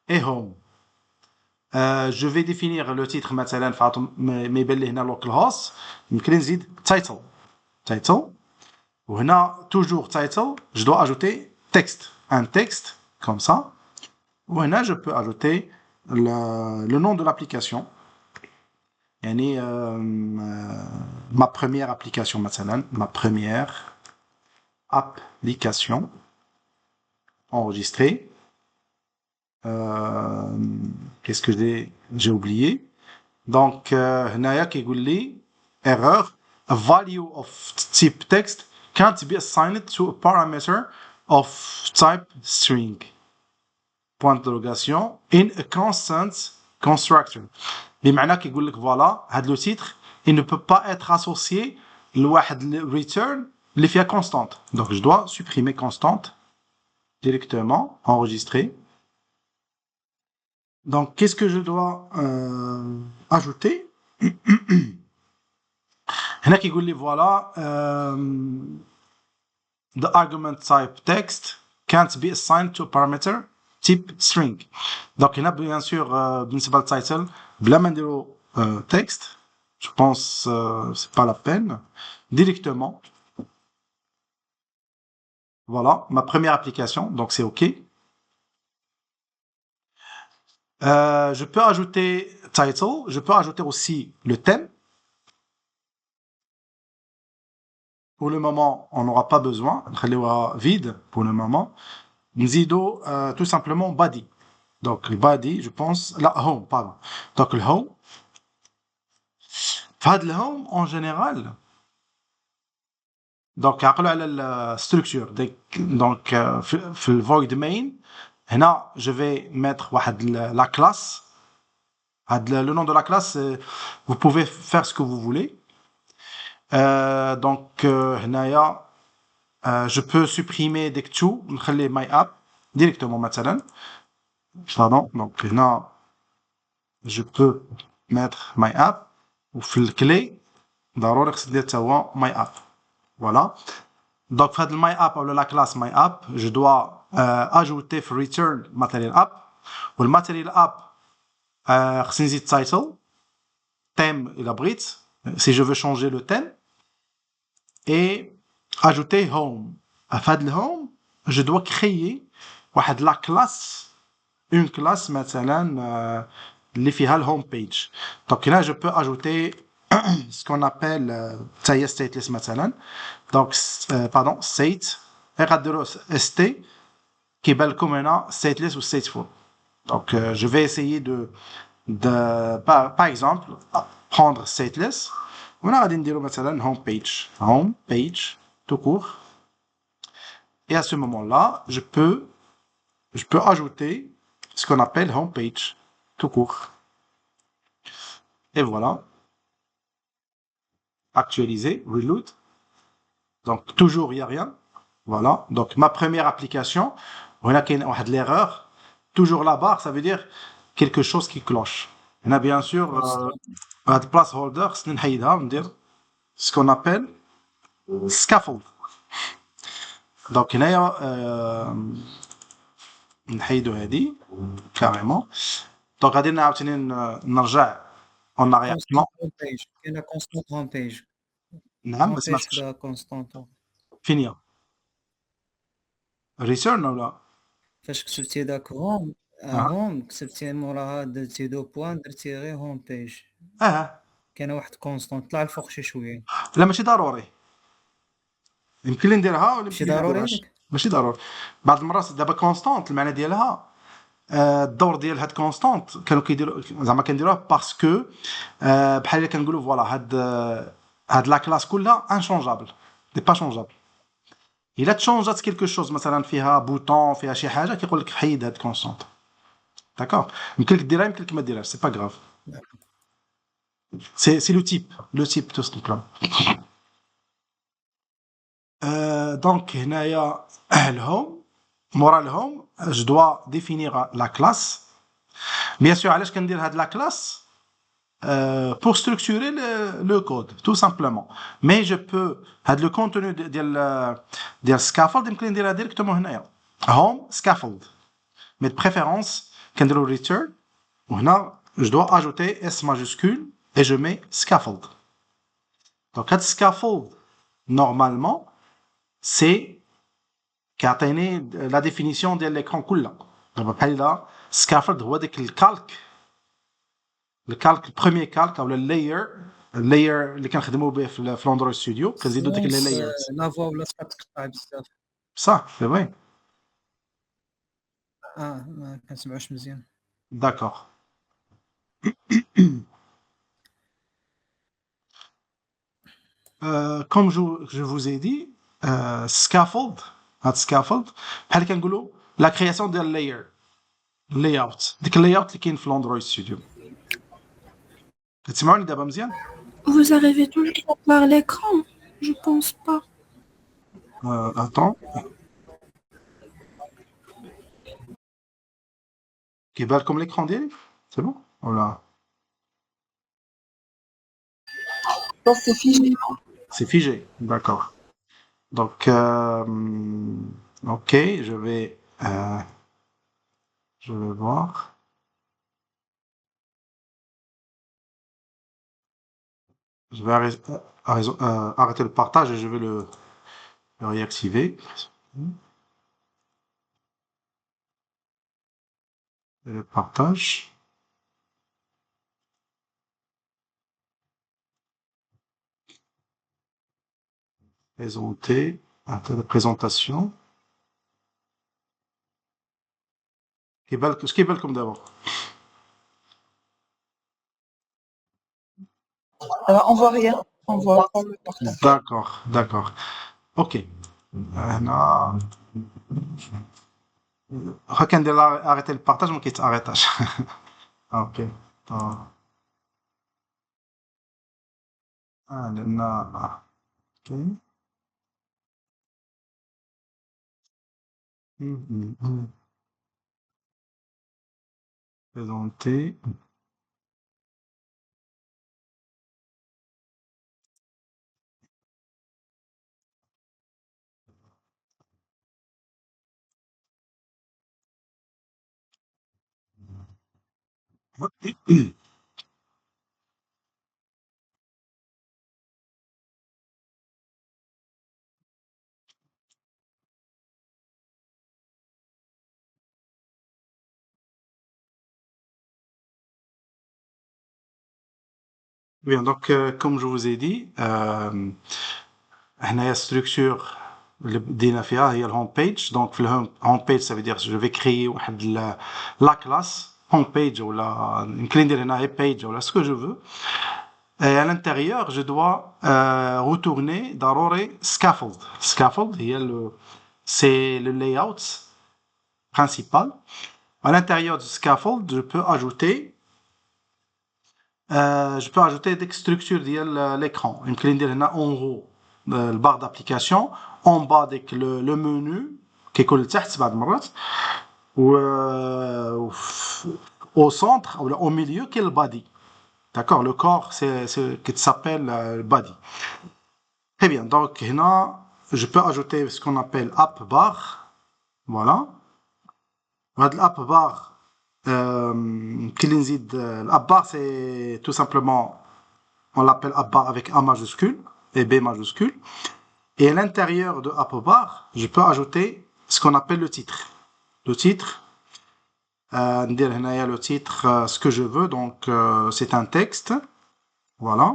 S1: et home. Je vais définir le titre مثلا ما يبان لي هنا localhost. يمكن نزيد title. وهنا toujours title, je dois ajouter texte, un texte comme ça. وهنا je peux ajouter le nom de l'application. يعني ma première application مثلا, ma première application enregistrée. Qu'est-ce que j'ai oublié? Donc هنايا كيقول لي error, a value of type text can't be assigned to a parameter of type string. Point d'interrogation in a constant constructor. بمعنى كيقول لك voilà هاد لو titre il ne peut pas être associé لواحد return اللي فيها constante. Donc je dois supprimer constante directement, enregistrer. Donc qu'est-ce que je dois ajouter? هنا كيقول لي voilà the argument type text can't be assigned to a parameter type string. Donc, il y a bien sûr, بالنسبة title, بلا ما نديرو texte, je pense, c'est pas la peine. Directement. Voilà, ma première application, donc c'est OK. Je peux ajouter title, je peux ajouter aussi le thème. Pour le moment, on n'aura pas besoin. نخليوها vide pour le moment. نزيدو tout simplement body. Donc le body, je pense, la home, pardon. Donc le home. فهاد le home en général. Donc عقلوا على la structure. Donc في le void main, هنا je vais mettre واحد la classe. Le nom de la classe, vous pouvez faire ce que vous voulez. Donc هنايا je peux supprimer dès que tout, نخلي my app directement مثلا. Pardon, donc هنا je peux mettre my app وفي الكلي ضروري خص ندير حتى هو my app. Voilà. Donc في هاد my app ou la classe my app, je dois ajouter في return material app والmaterial app خصني نزيد title thème il abrite si je veux changer le thème et ajouter home. À faire de home, je dois créer la classe, une classe مثلا اللي فيها le home page. Donc là, je peux ajouter ce qu'on appelle stateless مثلا. Donc pardon, state غاديروا st كيبان لكم هنا stateless ou stateful. Donc je vais essayer par exemple prendre stateless. وهنا غادي نديرو مثلا home page tout court. Et à ce moment-là, je peux ajouter ce qu'on appelle home page tout court. Et voilà. Actualiser, reload. Donc toujours il n'y a rien. Voilà. Donc ma première application, on a l'erreur. Toujours la barre, ça veut dire quelque chose qui cloche. On a bien sûr placeholder, ce qu'on appelle scaffold. Donc هنايا نحيدو هذه carrément. Donc غادي عاوتاني نرجع en arrière plan.
S2: كاينه كونستانت هوم بيج.
S1: نعم ما سمعتش.
S2: كذا كونستانت.
S1: فين هي؟ ريتيرن ولا؟
S2: فاش كتبتي داك هوم كتبتي موراها درتي دو بوان درتي غير هوم بيج. كاينه واحد كونستانت طلع الفوق شي شويه.
S1: لا ماشي ضروري. يمكن لي نديرها ولا
S2: ماشي ضروري.
S1: ماشي ضروري. بعض المرات دابا كونستانت المعنى ديالها الدور ديال هاد كونستانت كانوا كيديروا زعما كنديروه باسكو بحال الا كنقولوا فوالا هاد لا كلاس كلها انشونجابل دي با شونجابل. الا تشونجات كيلكو شوز مثلا فيها بوطون فيها شي حاجه كيقول لك حيد هاد كونستانت. داكور يمكن لك ديرها يمكن لك ما ديرهاش سي با غراف. C'est le type tout simplement. Donc هنايا الهوم مورا الهوم je dois définir la classe. Bien sûr علاش كندير هاد la classe pour structurer le code tout simplement. Mais je peux هاد le contenu ديال scaffold يمكن نديرها directement هنايا home scaffold. Mais de préférence كنديرو return وهنا je dois ajouter S majuscule et je mets scaffold. Donc هاد scaffold normalement c'est كيعطيني لا ديفينيسيون ديال l'écran كله. دابا بحال لا scaffold هو داك الكالك البروميير كالك او اللاير اللي كنخدموا به في الاندرويد ستوديو كنزيدوا ديك لي لايرز.
S2: لا فوا ولا تقطع بزاف.
S1: صح سي فري.
S2: ما كنسمعوش مزيان.
S1: داكوغ. Comme je vous ai dit, scaffold, بحال كنقولوا la création ديال layer layout ديك layout اللي كاين في الاندرويد ستوديو. كتسمعوني دابا مزيان؟
S3: Vous arrivez toujours à voir l'écran? Je pense pas.
S1: Attends. كيبان لكم l'écran ديالي؟ C'est bon ولا؟
S3: Non, c'est figé.
S1: C'est figé, d'accord. Donc, ok, je vais Je vais voir. Je vais arrêter le partage et je vais le réactiver. Et le partage. Présenter. La présentation. Ce qui est belle comme d'abord.
S3: On voit rien. On voit pas le partage.
S1: D'accord, d'accord. Ok. هنا كندير arrêter le partage ما كيتاريطاش. اوكي. لان اوكي. Présenter. Bien, donc comme je vous ai dit, هنايا structure اللي بدينا فيها هي الهوم بيج. دونك في الهوم بيج ça veut dire je vais créer واحد la classe home page ولا يمكن ندير هنا هي page ولا ce que je veux. Et à l'intérieur, je dois retourner ضروري scaffold. Scaffold c'est le layout principal. À l'intérieur du scaffold, je peux ajouter des structures ديال l'écran. يمكن ندير هنا en haut le barre d'application, en bas avec le menu كيكون لتحت بعض المرات au centre ou au milieu qui est le body. D'accord, le corps c'est ce qui s'appelle le body. Très bien, donc هنا je peux ajouter ce qu'on appelle app bar. Voilà. L'app bar l'app bar c'est tout simplement on l'appelle app bar avec A majuscule et B majuscule. Et à l'intérieur de app bar, je peux ajouter ce qu'on appelle le titre. Le titre, le titre, ce que je veux, donc c'est un texte. Voilà.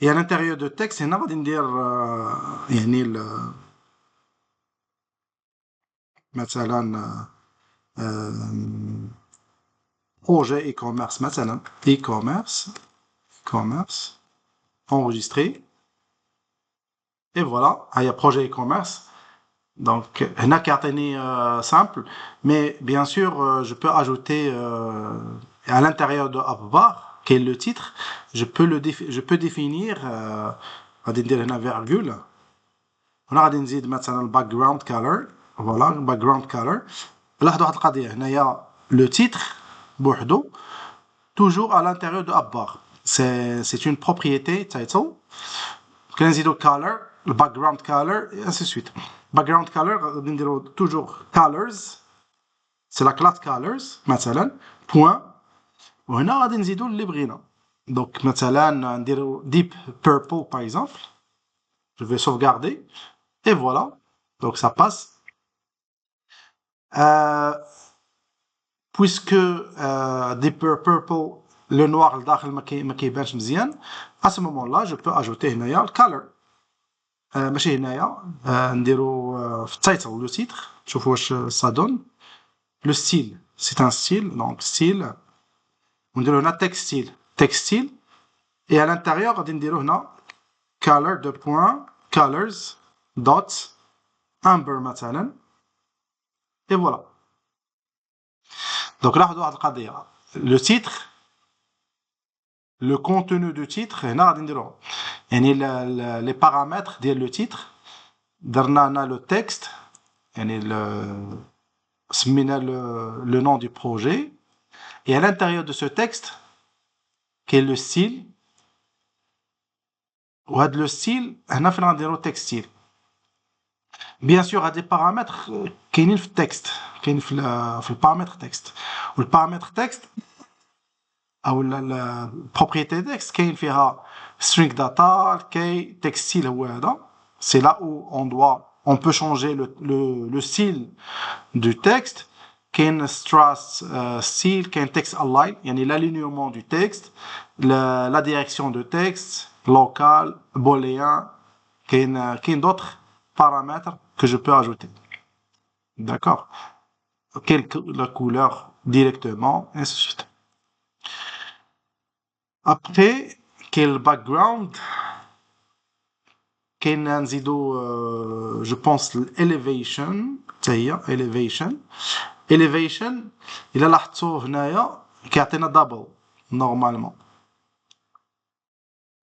S1: Et à l'intérieur de texte, on va dire مثلا projet e-commerce مثلا e-commerce enregistré. Et voilà, il y a projet e-commerce. Donc, هنا كيعطيني simple, mais bien sûr, je peux ajouter à l'intérieur de AppBar, qui est le titre, je peux définir غادي ندير هنا virgule. هنا غادي نزيد مثلا background color. Voilà, background color. لاحظوا واحد القضية هنايا le titre بوحدو toujours à l'intérieur de AppBar. C'est une propriété title. كان نزيدو color, le background color et ainsi de suite. Background color غادي نديرو toujours colors, c'est la classe colors مثلا point. وهنا غادي نزيدو اللي بغينا. Donc مثلا نديرو deep purple par exemple. Je vais sauvegarder et voilà. Donc ça passe. Puisque deep purple le noir الداخل ما كيبانش مزيان, à ce moment-là je peux ajouter هنايا color. ماشي هنايا نديرو في التايتل لو تيتر نشوفوا واش ça donne. Le style, c'est un style, donc style. ونديرو هنا textile et à l'intérieur غادي نديرو هنا color de point colors dot amber مثلا et voilà. Donc لاحظوا واحد القضيه, le titre, le contenu du titre هنا غادي نديرو يعني les paramètres ديال le titre. درنا هنا le texte يعني سمينا le nom du projet, et à l'intérieur de ce texte qui est le style, وهذا le style هنا فين غنديرو textile. Bien sûr, à des paramètres qui sont le texte, qui sont le paramètre texte. Ou le paramètre texte, ou la propriété texte, qui فيها string data, qui textile ou c'est là où on peut changer le style du texte, qui est strass style, qui est text align, يعني l'alignement du texte, la direction de texte, local, booléen, qui est d'autres paramètres que je peux ajouter. D'accord? La couleur directement, et ainsi de suite. Après, quel background? كاين نزيدو je pense elevation تاهي elevation إلا لاحظتوا هنايا كيعطينا double normalement.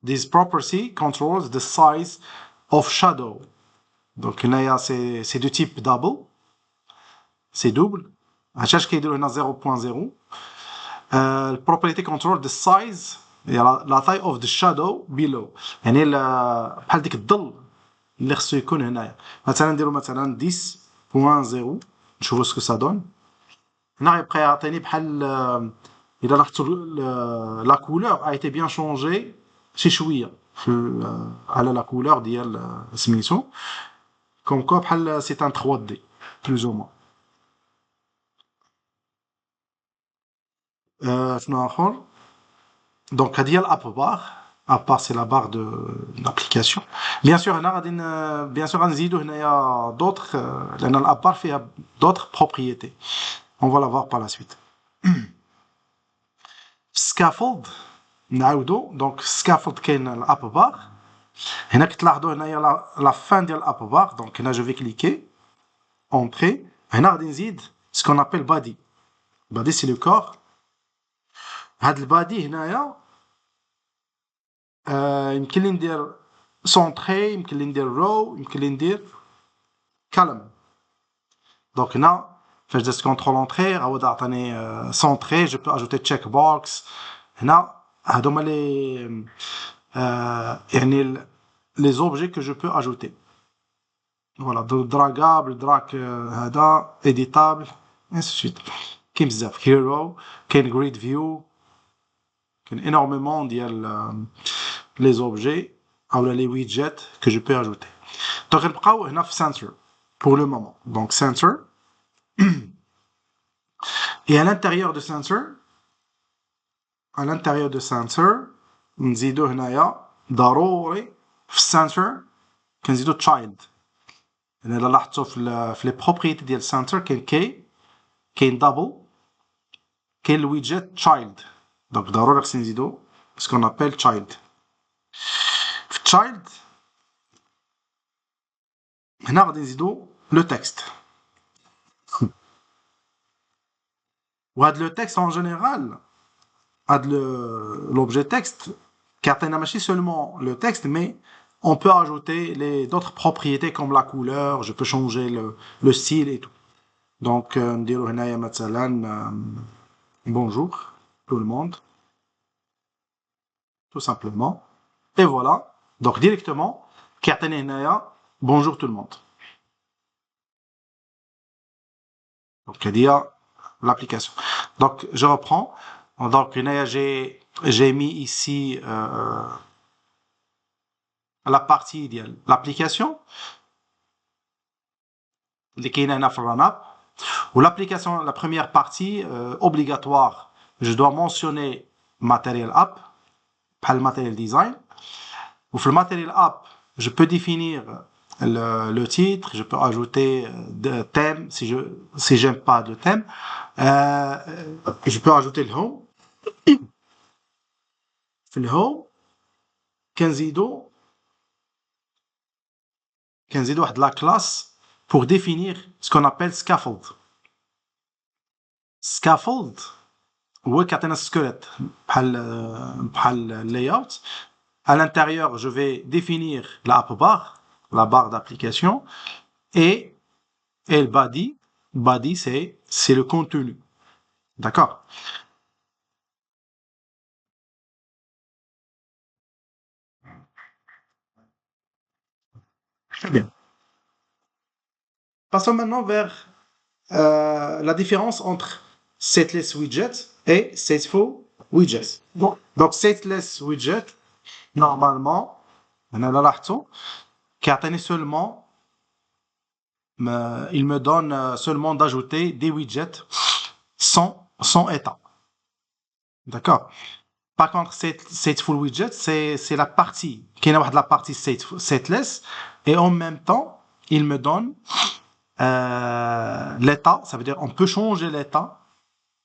S1: This property controls the size of shadow. Donc هنايا c'est du type double, c'est double. عشاش كيديروا هنا 0.0. property control the size la taille of the shadow below. يعني بحال ديك الظل اللي خصو يكون هنايا. مثلا نديرو مثلا 10.0 نشوفو سكو سا دون. هنا غيبقى يعطيني بحال الا لاحظتوا لا كولور a été bien changée شي شويه على لا كولور ديال سميتو كوم كوا بحال سي ان 3D بلوز او موان. شنو اخر؟ دونك هادي هي الاب بار. اب بار سي لا بار دو لابليكاسيون. بيان سور هنا غادي بيان سور غنزيدو هنايا دوطخ لان الاب بار فيها دوطخ بروبريتي. On va la voir par la suite. Scaffold نعاودو دونك scaffold كاين الاب بار. هنا كتلاحظوا هنايا لا فان ديال الاب بار. دونك هنا جو في كليكي اونتري. هنا غادي نزيد سكون ابل بادي. بادي سي لو كور. هاد البادي هنايا يمكن لي ندير سونطري، يمكن لي ندير رو، يمكن لي ندير كالم. دونك هنا فاش درت كونترول اونتري عاود عطاني سونطري. جو بو اجوتي تشيك بوكس. هنا هادوما لي يعني لي زوبجي كو جو بو اجوتي. فوالا دراغابل دراك هذا اديتابل انسي سويت. كاين بزاف هيرو، كاين جريد فيو، كاين انورميمون ديال لي زوبجي اولا لي ويدجيت كو جو بو اجوتي. دونك نبقاو هنا في سنتر pour le moment. Donc center. Et à l'intérieur de center, نزيدو هنايا ضروري في السنتر كنزيدو child. يعني الا لاحظتوا في لي بروبريتي ديال السنتر كاين دابل، كاين الويدجيت child. دونك ضروري خصني نزيدو سكون ابل child. في child هنا غادي نزيدو لو تكست. وهاد لو تكست en général l'objet texte كيعطينا ماشي seulement le texte mais on peut ajouter d'autres propriétés comme la couleur, je peux changer le style et tout. Donc نديرو هنايا مثلا bonjour tout le monde tout simplement et voilà. Donc directement كيعطيني هنايا bonjour tout le monde. Donc هادي هي l'application. Donc je reprends. Donc هنايا j'ai mis ici la partie ديال l'application اللي كاينه هنا في الران اب. والapplication la première partie obligatoire je dois mentionner matériel app بحال matériel design. وفي الماتériel app je peux définir le titre, je peux ajouter des thèmes si j'aime pas de thème. Je peux ajouter le home. في الهوم كنزيدو واحد la classe pour définir ce qu'on appelle scaffold. Scaffold هو كيعطينا squelette بحال layout. À l'intérieur, je vais définir la app bar, la barre d'application, et le body. Body, c'est le contenu. D'accord? Très bien. Passons maintenant vers la différence entre stateless widget et stateful widget. Donc stateless widget, normalement, on a لاحظتوا كيعطيني seulement il me donne seulement d'ajouter des widgets sans état. D'accord? Par contre, stateful widget, c'est la partie, qui est la partie stateless, et en même temps, il me donne l'état, ça veut dire on peut changer l'état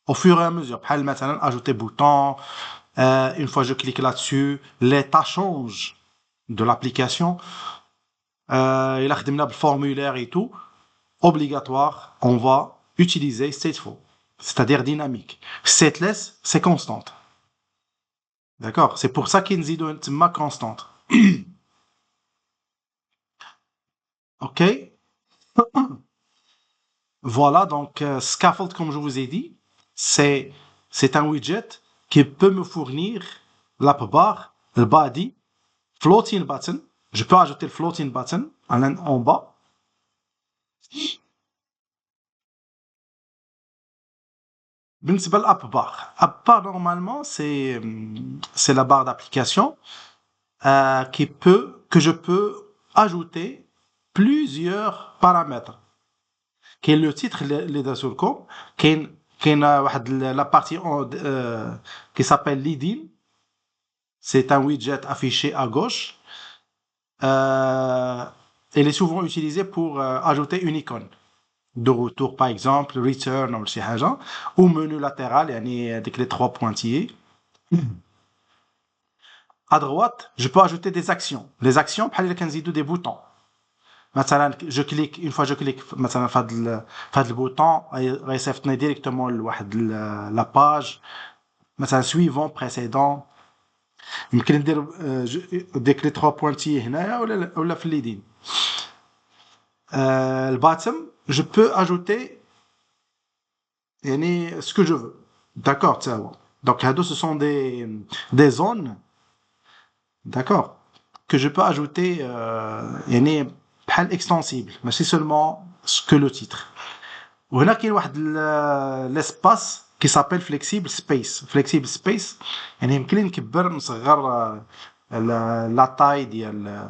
S1: au fur et à mesure. Par exemple, ajouter bouton, une fois je clique là-dessus, l'état change de l'application. Il a le formulaire et tout. Obligatoire, on va utiliser stateful, c'est-à-dire dynamique. Stateless, c'est constante. D'accord? C'est pour ça qu'il nous dit ma constante. OK? Voilà, donc scaffold, comme je vous ai dit, c'est un widget qui peut me fournir l'app bar, le body, floating button. Je peux ajouter le floating button en bas. بالنسبة للأب بار. App bar, normalement, c'est la barre d'application que je peux ajouter plusieurs paramètres. Qui est le titre اللي درتولكم كاين واحد la partie qui s'appelle leading. C'est un widget affiché à gauche. Il est souvent utilisé pour ajouter une icône de retour, par exemple return ou شي حاجه, ou menu latéral يعني avec les trois pointillés. À droite, je peux ajouter des actions. Les actions بحال الا كنزيدو des boutons. مثلا je clique, une fois je clique مثلا في هذا البوطون غيصيفطني ديريكتومون لواحد لا باج مثلا suivant précédent. يمكن ندير ديك لي 3 بوينتي هنايا ولا في الليدين. الباتم je peux ajouter يعني ce que je veux. D'accord, ça va. Donc هادو ce sont des zones, d'accord, que je peux ajouter يعني بحال extensible, ماشي seulement que le titre. وهنا كاين واحد l'espace qui s'appelle flexible space. Flexible space يعني يمكن نكبر نصغر la taille ديال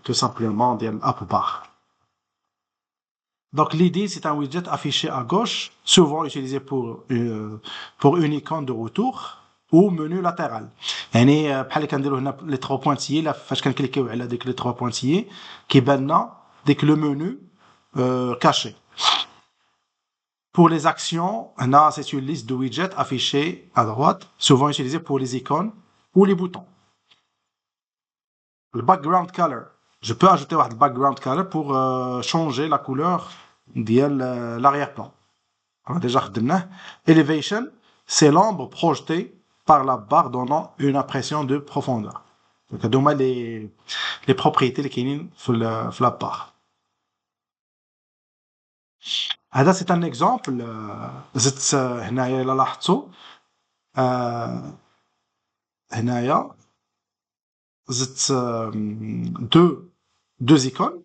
S1: tout simplement ديال l'app bar. Donc l'idée, c'est un widget affiché à gauche, souvent utilisé pour une icône de retour ou menu latéral. يعني بحال اللي كنديروا هنا les trois pointillés là فاش كنكليكيو على ديك les trois pointillés كيبان لنا ديك le menu caché. Pour les actions, هنا c'est une liste de widgets affichés à droite, souvent utilisés pour les icônes ou les boutons. Le background color. Je peux ajouter un background color pour changer la couleur de l'arrière-plan. On a déjà خدمناه. Elevation, c'est l'ombre projetée par la barre donnant une impression de profondeur. Donc, هادوما les propriétés اللي كاينين في la barre. هذا c'est un exemple. زدت هنايا إلا لاحظتوا هنايا زدت deux icônes,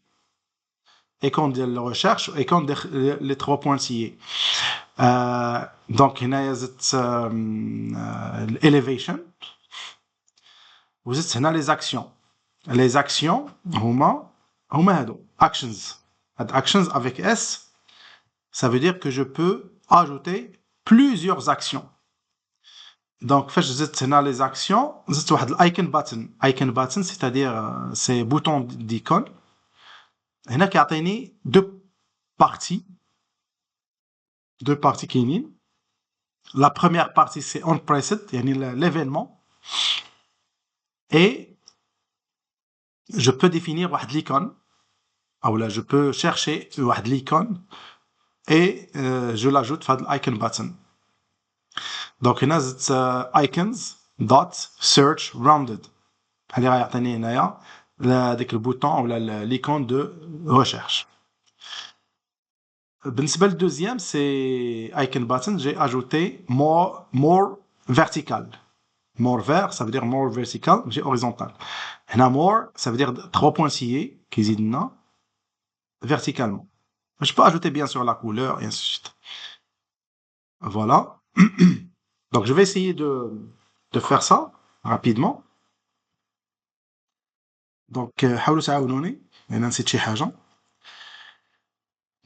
S1: icône de la recherche et icône les trois pointillés. Donc هنايا زدت elevation. وزدت هنا les actions. Les actions هما هادو actions. Actions avec S, ça veut dire que je peux ajouter plusieurs actions. Donc فاش زدت هنا les actions زدت واحد الايكون button. Icon button, c'est-à-dire c'est bouton d'icône. هنا كيعطيني deux parties كاينين. La première partie c'est on pressed يعني l'événement, et je peux définir واحد l'icône ou là je peux chercher واحد l'icône et je l'ajoute في l'icon button. Donc هنا زدت icons dot search rounded بحال اللي غيعطيني هنايا ديك البوطون ولا l'icône de recherche. بالنسبة للدوزيام c'est icon button, j'ai ajouté more vertical. More vert, ça veut dire more vertical, j'ai horizontal. هنا more, ça veut dire 3 pointillés qui يزيد لنا verticalement. Je peux ajouter bien sûr la couleur et ainsi de suite. Voilà. Donc je vais essayer de faire ça rapidement. Donc حاولوا تعاونوني انا نسيت شي حاجه.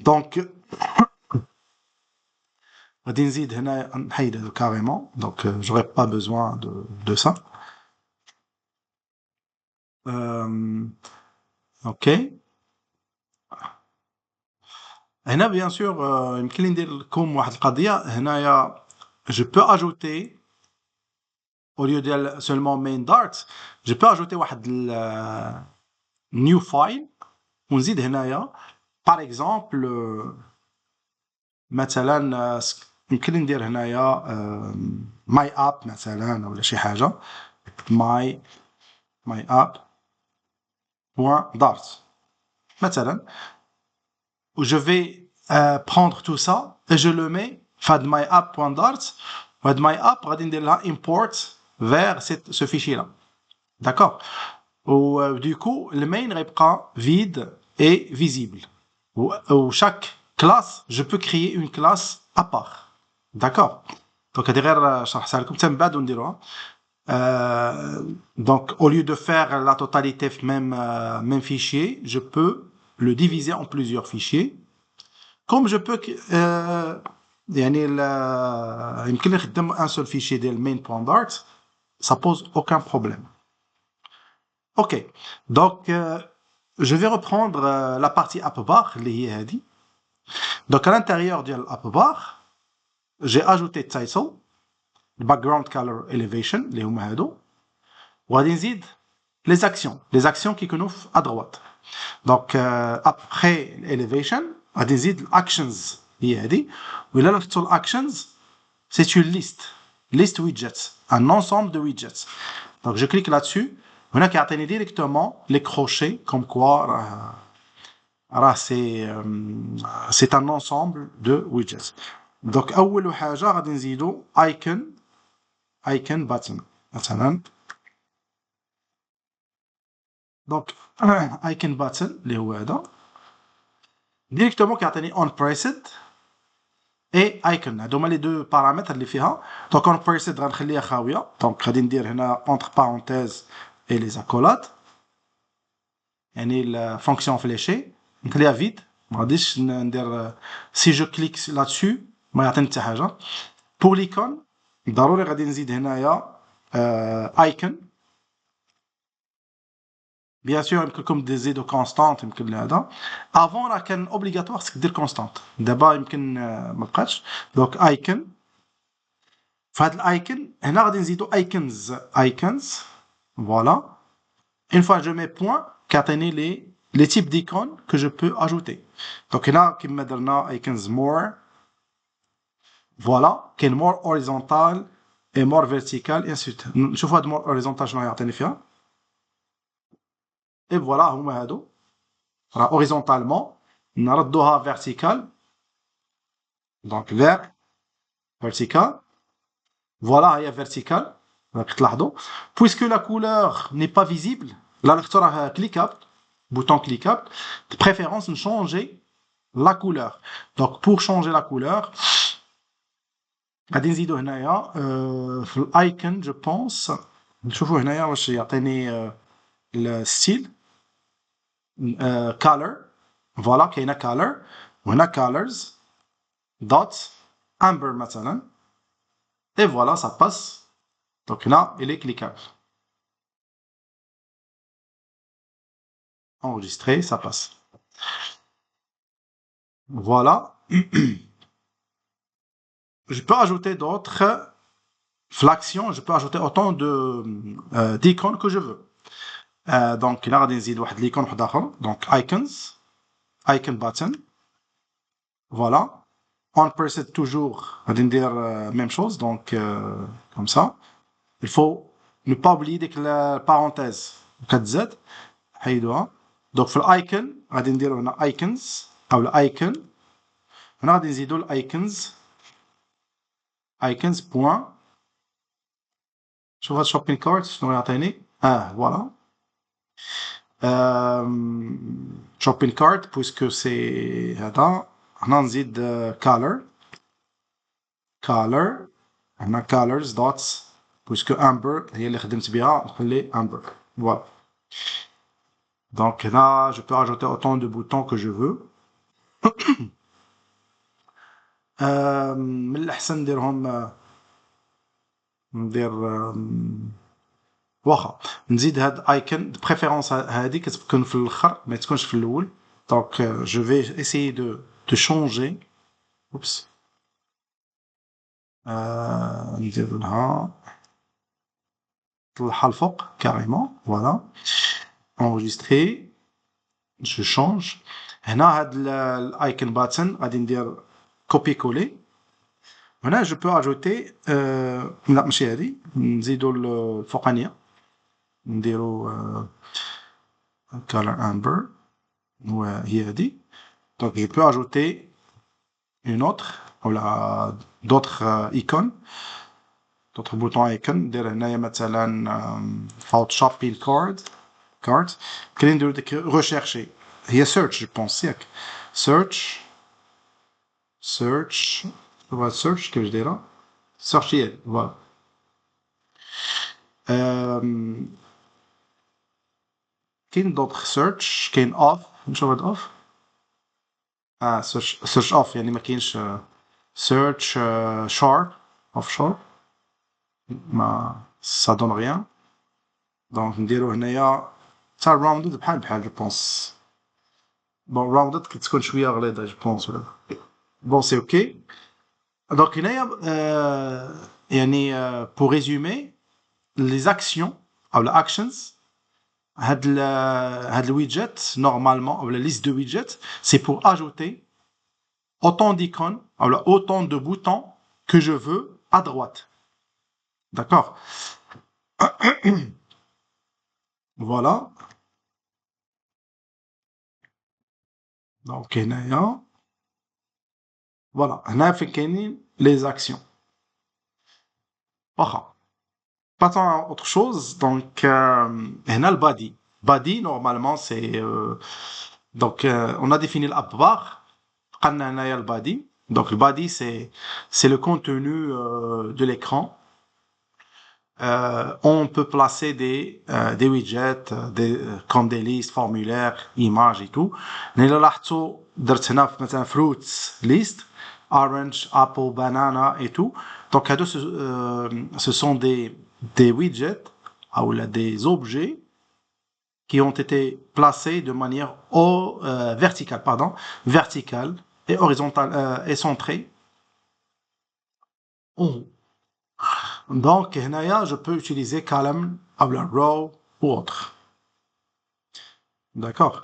S1: Donc غادي نزيد هنا نحيد هذا carrément. Donc j'aurais pas besoin de ça. OK. هنا bien sûr يمكن لي ندير لكم واحد القضيه هنايا. Je peux ajouter au lieu de seulement main darts, je peux ajouter واحد new file ونزيد هنايا par exemple مثلا يمكن لي ندير هنايا my app مثلا ولا شي حاجه my app point dart مثلا où je vais prendre tout ça et je le mets فهاد my app point dart وهاد my app غادي ندير لها import vers ce fichier là, d'accord. Ou du coup le main غيبقى vide et visible. Ou chaque classe je peux créer une classe à part, d'accord. Donc هذه غير شرحتها لكم حتى من بعد ونديروها. Donc au lieu de faire la totalité même fichier, je peux le diviser en plusieurs fichiers. Comme je peux يعني يمكن نخدم un seul fichier ديال main.dart, ça pose aucun problème. Ok, donc je vais reprendre la partie app bar اللي هي هذه. Donc à l'intérieur de l'app bar, j'ai ajouté title, background color elevation اللي هما هادو. وغادي نزيد les actions qui كانوا à droite. Donc après elevation غادي نزيد actions هي هذه. وإلا لاحظتوا actions c'est une liste widgets, un ensemble de widgets. Donc je clique là-dessus. هنا كيعطيني directement les crochets comme quoi c'est un ensemble de widgets. Donc أول حاجة غادي نزيدو icon button مثلا. Donc icon button اللي هو هذا directement كيعطيني on pressed et icon. هادو هما les deux paramètres اللي فيها. Donc on pressed غنخليها خاوية. Donc غادي ندير هنا entre parenthèses et les accolades يعني الفونكسيون فليشي نخليها فيد ما غاديش ندير سي جو كليك لا دسو ما يعطيني حتى حاجه. بور ليكون ضروري غادي نزيد هنايا ايكون بيان سور يمكن لكم تزيدوا كونستانت يمكن هذا افون راه كان اوبليغاتوار خصك دير كونستانت دابا يمكن ما بقاتش. دونك ايكون فهاد الايكون هنا غادي نزيدوا ايكونز فوالا. Une fois je mets point كيعطيني les types d'icônes que je peux ajouter. Donc هنا كيما درنا icons more voilà كاين more horizontal et more vertical et ainsi de suite. نشوفوا هاد more horizontal شنو يعطيني فيها. et voilà هما هادو راه horizontalement نردوها vertical donc vers vertical voilà هي vertical راك تلاحظوا. puisque la couleur n'est pas visible là نختار cliquable bouton cliquable, de préférence changer la couleur. Donc pour changer la couleur غادي نزيدو هنايا في الايكون جو بونس نشوفوا هنايا واش يعطيني الستيل color فوالا كاينه color وهنا colors dot amber مثلا et voilà ça passe. Donc هنا il est cliquable enregistré ça passe voilà. Je peux ajouter d'autres flexions, je peux ajouter autant d'icônes que je veux. Donc là غادي نزيد واحد l'icône واحد اخر donc icon button voilà. On preset toujours غادي ندير même chose donc comme ça. Il faut ne pas oublier ديك البارونتيز كتزاد حيدوها. donc في الايكون غادي نديرو هنا icons او الايكون هنا غادي نزيدو الايكونز icons point. شوف هاد shopping cart شنو يعطيني فوالا shopping cart puisque c'est هذا هنا نزيد color هنا colors dots puisque amber هي اللي خدمت بها نخلي amber voilà donc là je peux rajouter autant de boutons que je veux من الأحسن ندير واخا نزيد هاد ايكون دو بريفيرونس هادي كتكون في الاخر ما تكونش في الاول دونك جو في اسيي دو شونجي اوبس ندير لها نطلعها الفوق كاريمون فوالا انجستري جو شونج هنا هاد الايكون باتن غادي ندير كوبي كولي هنا جو بو اجوتي لا ماشي هادي نزيدو الفوقانيه نديرو color amber وهي هادي donc je peux ajouter une autre ou d'autres icônes d'autres boutons icônes ندير هنايا مثلا Photoshop card كاين نديرو ديك rechercher هي search je pense ياك search voilà search كيفاش دايره search هي voilà كاين d'autres search كاين off نشوف هاد off search off يعني ما كاينش search sharp off sharp ما ça donne rien donc نديرو هنايا تاع rounded بحال جو بونس bon rounded كتكون شويه غليظه جو بونس ولا bon c'est ok donc هنايا يعني pour résumer les actions ou les actions هاد le widget normalement ou la liste de widgets c'est pour ajouter autant d'icônes ou autant de boutons que je veux à droite d'accord voilà donc هنايا voilà هنا فين كاينين les actions واخا passons à autre chose donc هنا le body normalement c'est donc on a défini l'app bar قلنا هنايا le body donc le body c'est le contenu de l'écran on peut placer des widgets comme des listes formulaires images et tout إلا لاحظتوا درت هنا مثلا fruits list orange apple banana et tout donc ce sont des widgets ou des objets qui ont été placés de manière verticale et horizontale et centrée en haut. Donc هنايا je peux utiliser column ou la row ou autre. D'accord.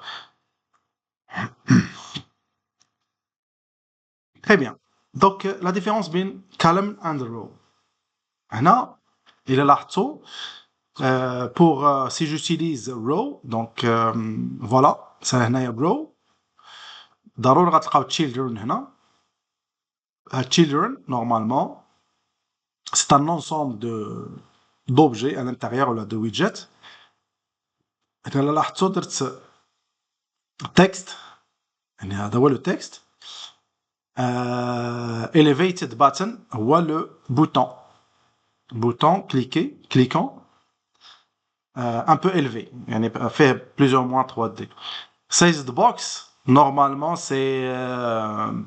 S1: Très bien. Donc la différence بين column and row. هنا إلا لاحظتوا pour si j'utilise row donc voilà ça هنايا row ضروري غتلقاو children هنا children normalement c'est un ensemble d'objets à l'intérieur ou de widgets هنا لاحظتوا درت texte يعني هذا هو le texte elevated button هو le bouton cliquant un peu élevé يعني fait plus ou moins 3D sized box normalement c'est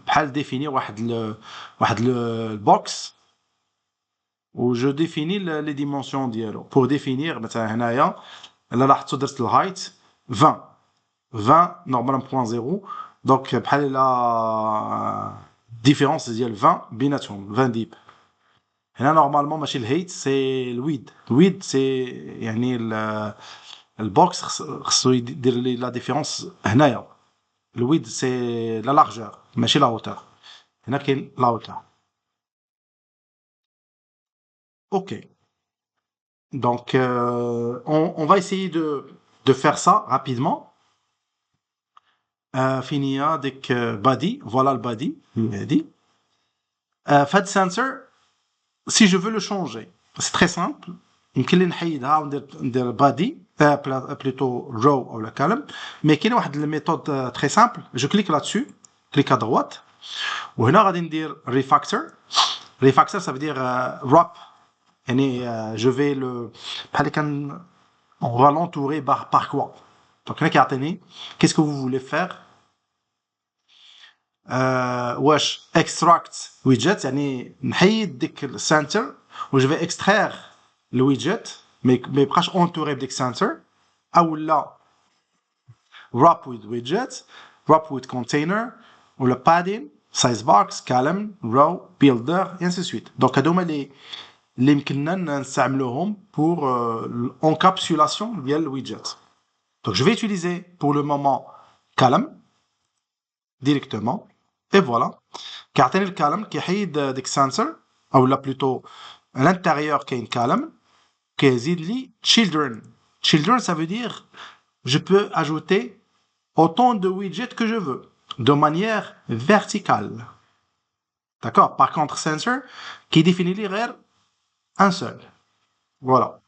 S1: بحال définir واحد le box où je définis les dimensions ديالو pour définir مثلا هنايا الا لاحظتوا درت الهايت 20 normalement 0.0 donc بحال لا différence ديال 20 بيناتهم 20 ديب هنا نورمالمون ماشي الهيت سي الويد سي يعني البوكس خصو يدير لي لا ديفيرونس هنايا الويد سي لا لارجور ماشي لا هوتور هنا كاين لا هوتور اوكي donc on va essayer de faire ça rapidement فين هي ديك body voilà le body هادي فهاد sensor si je veux le changer c'est très simple يمكن لي نحيدها وندير body plutôt row ou la column. Mais qu'il y a une méthode très simple. Je clique là-dessus, clique à droite. Ou là, on va dire refactor. Refactor, ça veut dire wrap. Je vais on va l'entourer par quoi? Donc là, qu'est-ce que vous voulez faire? Wesh, extract widget, يعني نحيد ديك السنتر و je vais extraire le widget mais ما يبقاش entouré بديك السنتر او لا wrap with widget, wrap with container ou le padding, size box, column, row, builder et ainsi de suite. Donc هذوما اللي يمكننا نستعملوهم pour l'encapsulation ديال le widget. Donc je vais utiliser pour le moment column directement. Et voilà. كيعطيني الكالم كيحيد ديك السنسر او لا بلوتو à l'intérieur كاين كالم كيزيد لي children. Children, ça veut dire je peux ajouter autant de widgets que je veux de manière verticale. D'accord? Par contre, sensor qui définit les غير un seul. Voilà.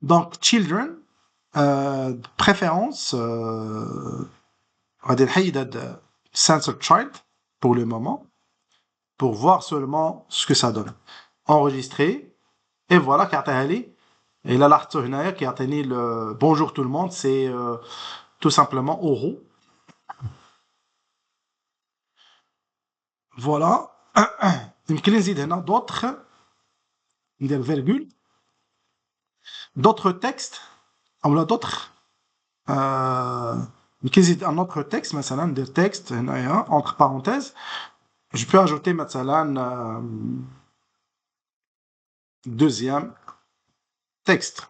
S1: Donc children de préférence غادي نحيد هاد sensor child pour le moment, pour voir seulement ce que ça donne. Enregistrer, et voilà, كيعطيها et là لاحظتوا هنايا كيعطيني le bonjour tout le monde, c'est tout simplement euro. Voilà. يمكن نزيد هنا d'autres, ندير virgule, d'autres textes, ou d'autres يمكن نزيد un autre texte, مثلا ندير texte هنايا entre parenthèses. Je peux ajouter مثلا deuxième texte.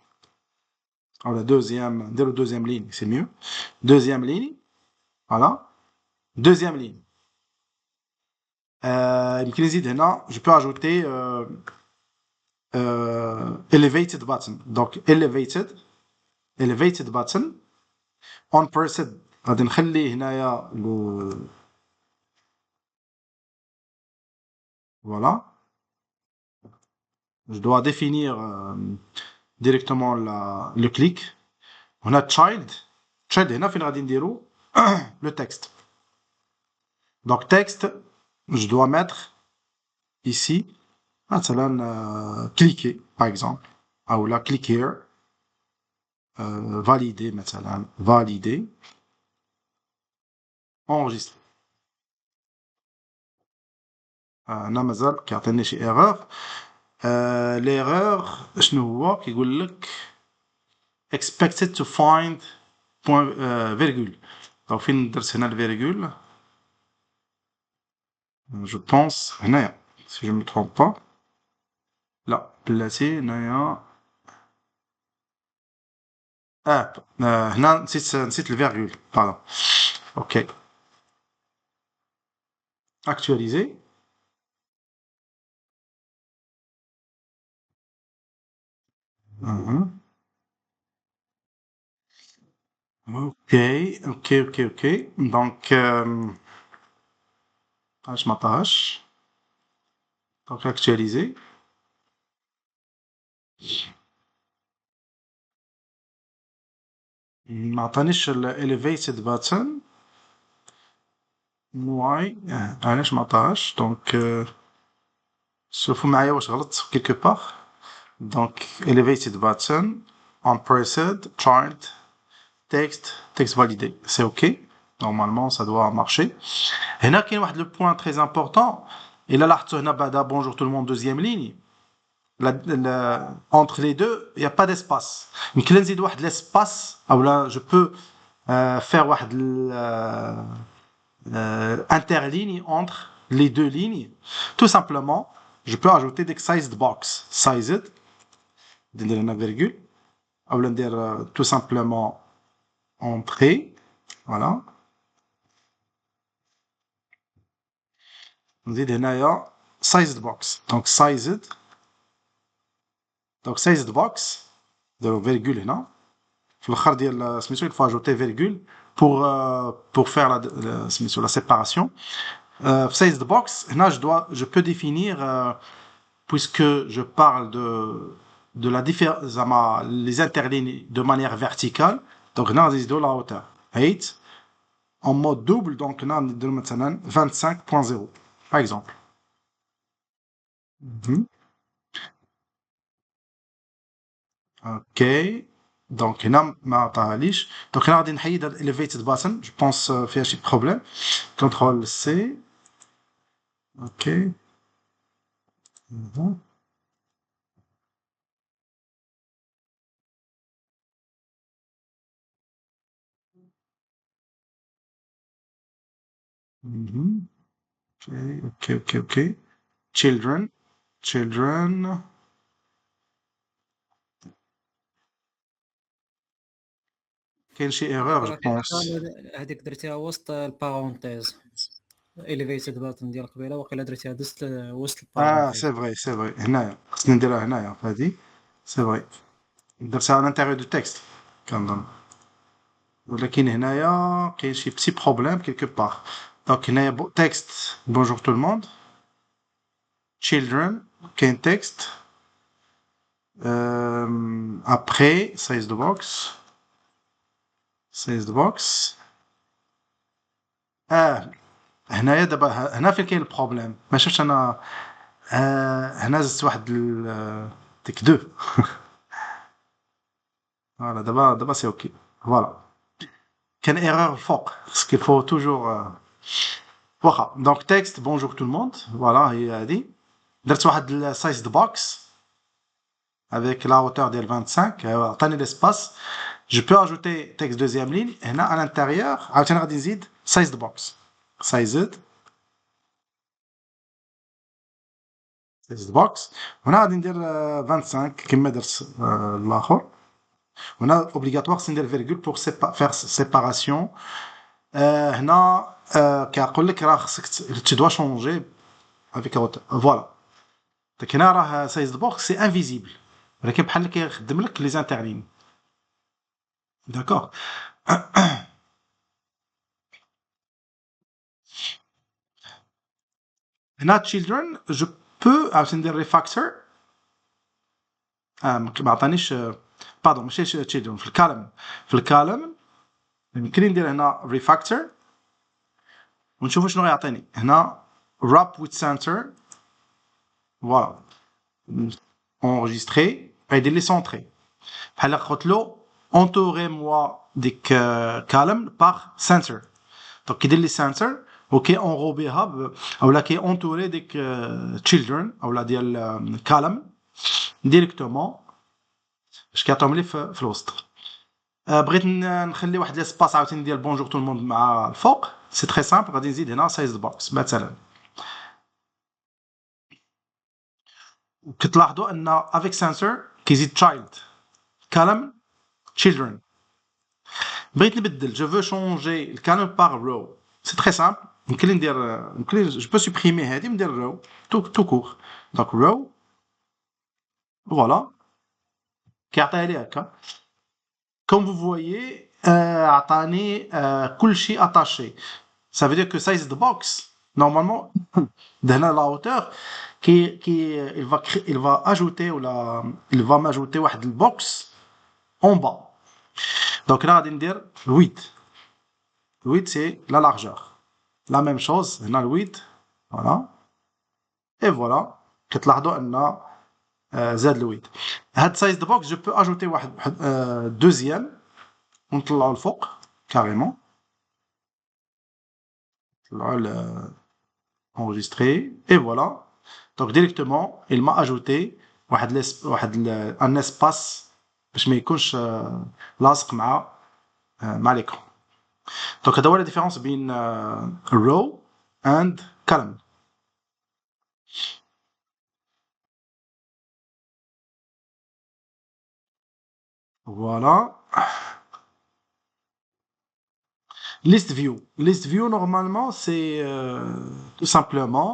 S1: Alors, dès le deuxième ligne, c'est mieux. Deuxième ligne. Voilà. Deuxième ligne. Je peux ajouter elevated button. Donc, elevated button. On pressed. غادي نخلي هنايا voilà. Je dois définir directement le clic. On a child هنا فين غادي نديرو le texte. Donc texte, je dois mettre ici مثلا cliquer par exemple ou là click here, valider مثلا valider, enregistrer. هنا مازال كيعطيني شي erreur. l'erreur شنو هو كيقول لك expected to find point virgule. Donc فين درت هنا الفيرغول je pense هنايا si je me trompe pas لا بلاتي هنايا هنا نسيت الفيرغول pardon. OK, actualiser. OK. Donc je m'attache. Donc actualiser. ما عطانيش elevated button. واي علاش ما عطاهاش؟ دونك شوفوا معايا واش غلط quelque part. Donc elevated button, unpressed, child, texte validé. C'est OK. Normalement ça doit marcher. هنا كاين واحد le point très important. Et là لاحظتوا هنا بعدا bonjour tout le monde deuxième ligne. Entre les deux, il n'y a pas d'espace. يمكن نزيد واحد l'espace ou là je peux faire واحد interligne entre les deux lignes. Tout simplement, je peux ajouter des sized box. Sized, ندير هنا virgule, ou là ندير tout simplement entrée. Voilà. نزيد هنايا sized box. Donc sized box, نديرو virgule هنا. في الاخر ديال سميتو il faut ajouter virgule pour faire la séparation. Sized box, هنا je peux définir puisque je parle de la différence, les interlignes de manière verticale, donc on a de la hauteur. 8 en mode double, donc on a 25.0 par exemple. Ok, donc هنا ما عطاهاليش. donc هنا غادي نحيد هاد elevated button, je pense فيها شي problème. contrôle C. ok. ok. children. كاين شي erreur je pense.
S2: هذيك درتيها وسط البارونتيز elevated button ديال قبيله وقيلا درتيها وسط البارونتيز.
S1: c'est vrai هنايا خصني نديرها هنايا هذه c'est vrai درتها à l'intérieur du texte كنظن, ولكن هنايا كاين شي petit problème quelque part. donc هنايا texte bonjour tout le monde, children كاين texte, après size the box هنايا دابا هنا فين كاين البروبليم. ما شفتش انا هنا زدت واحد ديك دو. فوالا دابا سي اوكي. فوالا كان ايرور فوق باسكو فو توجور واخا. دونك تكست بونجور تو الموند, فوالا هي هادي. درت واحد السايز دو بوكس avec la hauteur ديال 25, عطاني l'espace. je peux ajouter texte deuxième ligne هنا à l'intérieur. عاوتاني غادي نزيد size the box, size the box. هنا غادي ندير 25 كما درت الاخر. هنا obligatoire خصني ندير فيرغول pour faire séparation. هنا كيقول لك راه خصك tu dois changer avec la hauteur. فوالا داك هنا راه size the box c'est invisible, ولكن بحال كيخدم لك لي زانترلين. d'accord. هنا children je peux عاوتاني ندير refactor. ما عطانيش باردون ماشي children في الكالم يمكن ندير هنا refactor ونشوفوا شنو غيعطيني. هنا wrap with center, فوالا enregistrer غيدير لي سونطري بحال قلت له entourez moi ديك كالم par center. دونك كيدير لي سنتر وكي اونروبيها اولا كي اونتوري ديك تشيلدرن اولا ديال كالم ديريكتومون باش كيعطيهم لي في الوسط. بغيت نخلي واحد ليسباس عاوتاني ديال بونجور تو الموند مع الفوق. سي تري سامبل, غادي نزيد هنا سايز بوكس مثلا. كتلاحظوا ان افيك سنسور كيزيد تشايلد كالم تشيلدرن. بغيت نبدل جو فو شونجي الكالم باغ رو. سي تري سامبل, يمكن جو بو سوبريمي هادي ندير رو تو كور. دونك رو فوالا كيعطيها لي هكا كوم فو فويي. عطاني كلشي اتاشي. ça veut dire que size the box normalement دهنا la hauteur il va ajouter ou il va m'ajouter واحد البوكس en bas. donc هنا غادي ندير 8 c'est la largeur. la même chose هنا 8 voilà et voilà كتلاحظوا ان زاد ال 8. هاد size the box je peux ajouter واحد deuxième ونطلعوا الفوق carrément. نطلعوا enregistrer et voilà. donc directement il m'a ajouté un espace باش ما يكونش لاصق مع l'écran. donc هذا هو la différence بين row and column. voilà. list view normalement c'est tout simplement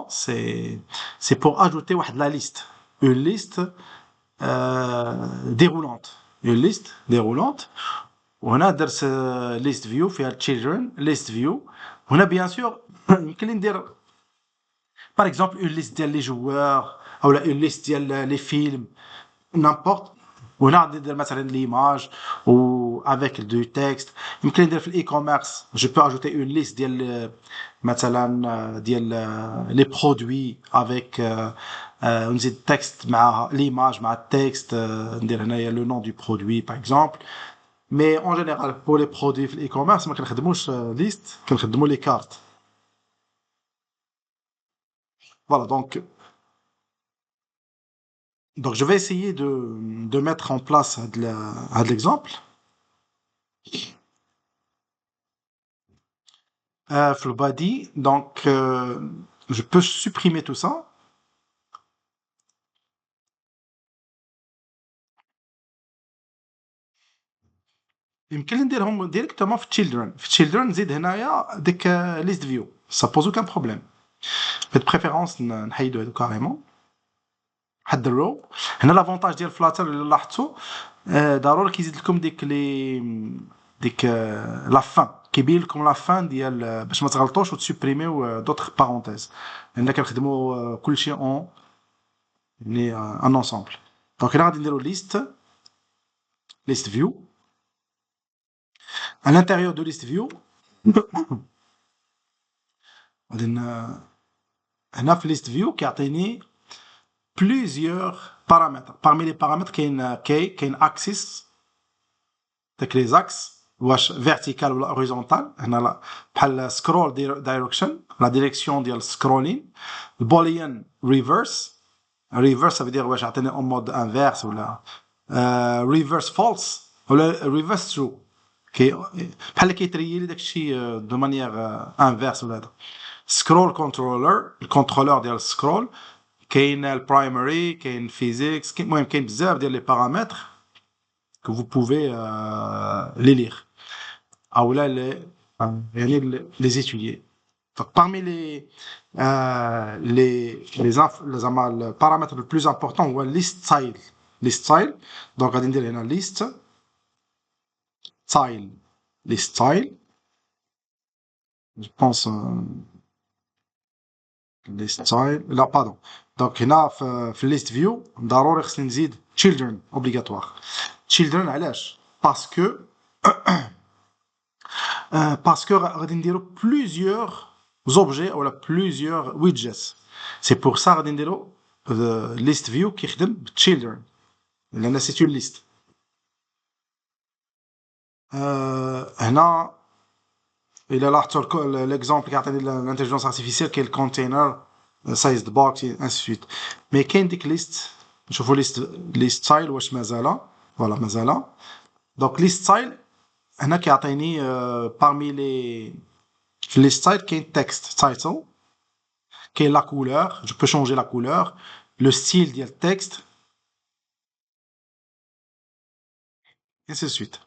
S1: c'est pour ajouter la liste, une liste déroulante. وهنا درت list view فيها children list view. هنا bien sûr يمكن ندير par exemple une liste ديال les joueurs ou une liste ديال les films n'importe ou ندير مثلا l'image ou avec du texte يمكن ندير في e-commerce je peux ajouter une liste ديال مثلا ديال les produits avec ونزيد texte مع l'image مع التكست ندير هنايا le nom du produit par exemple mais en général pour les produits في e-commerce ما كنخدموش liste كنخدموا les cartes voilà donc je vais essayer de mettre en place de l'exemple في البادي donc je peux supprimer tout ça يمكن نديرهم ديريكتومون في children نزيد هنايا ديك ليست فيو ça pose aucun problème de préférence نحيدو هادو كاريمون حد الرو هنا لافونتاج ديال فلاتر اللي لاحظتو ضروري كيزيد لكم ديك لا فان كيبين لكم لا فان ديال باش ما تغلطوش وتسوبريميو دوطخ بارونتيز لان كنخدموا كلشي اون يعني ان انسامبل دونك هنا غادي نديرو list view à l'intérieur de list view غادي هنا في list view كيعطيني plusieurs paramètres parmi les paramètres كاين axis داك les axes واش vertical ولا horizontal هنا بحال scroll direction la direction ديال scrolling boolean reverse ça veut dire واش عطيني en mode inverse ولا reverse false ولا reverse true بحال كيتريي لي داكشي دو مانيير انفيرس ولا هذا سكرول كنترولر الكونترولور ديال السكرول كاين البرايمري كاين فيزيكس المهم كاين بزاف ديال لي بارامتر que vous pouvez les lire ou là les étudier donc parmi les paramètres les plus importants ou list style donc غادي ندير هنا list style je pense les styles là pardon donc هنا في list view ضروري خصني نزيد children obligatoire children علاش parce que غادي نديرو plusieurs objets ou plusieurs widgets c'est pour ça غادي نديرو list view كيخدم children لان c'est une liste هنا الى لاحظتوا l'exemple كيعطيني l'intelligence artificielle كاين الكونتينر sized box ainsi de suite mais كاين ديك list نشوفوا list style واش مازال فوالا مازال donc list style هنا كيعطيني parmi les في list style كاين text title كاين la couleur je peux changer la couleur le style ديال التكست ainsi de suite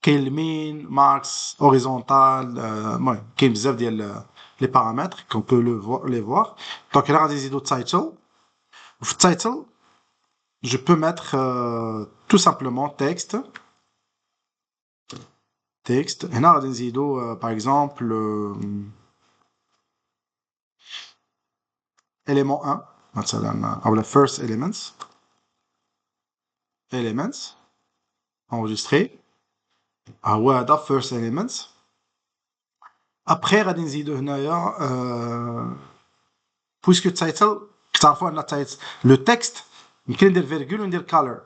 S1: كاين المين ماكس هوريزونتال المهم كاين بزاف ديال لي بارامتر كون بو les voir donc هنا غادي نزيدو title وفي title je peux mettre tout simplement texte هنا غادي نزيدو par exemple élément 1 مثلا او la first elements enregistré هو هذا first elements après غادي نزيدو هنايا puisque title كتعرفوا ان title le texte يمكن ندير فيرغول وندير color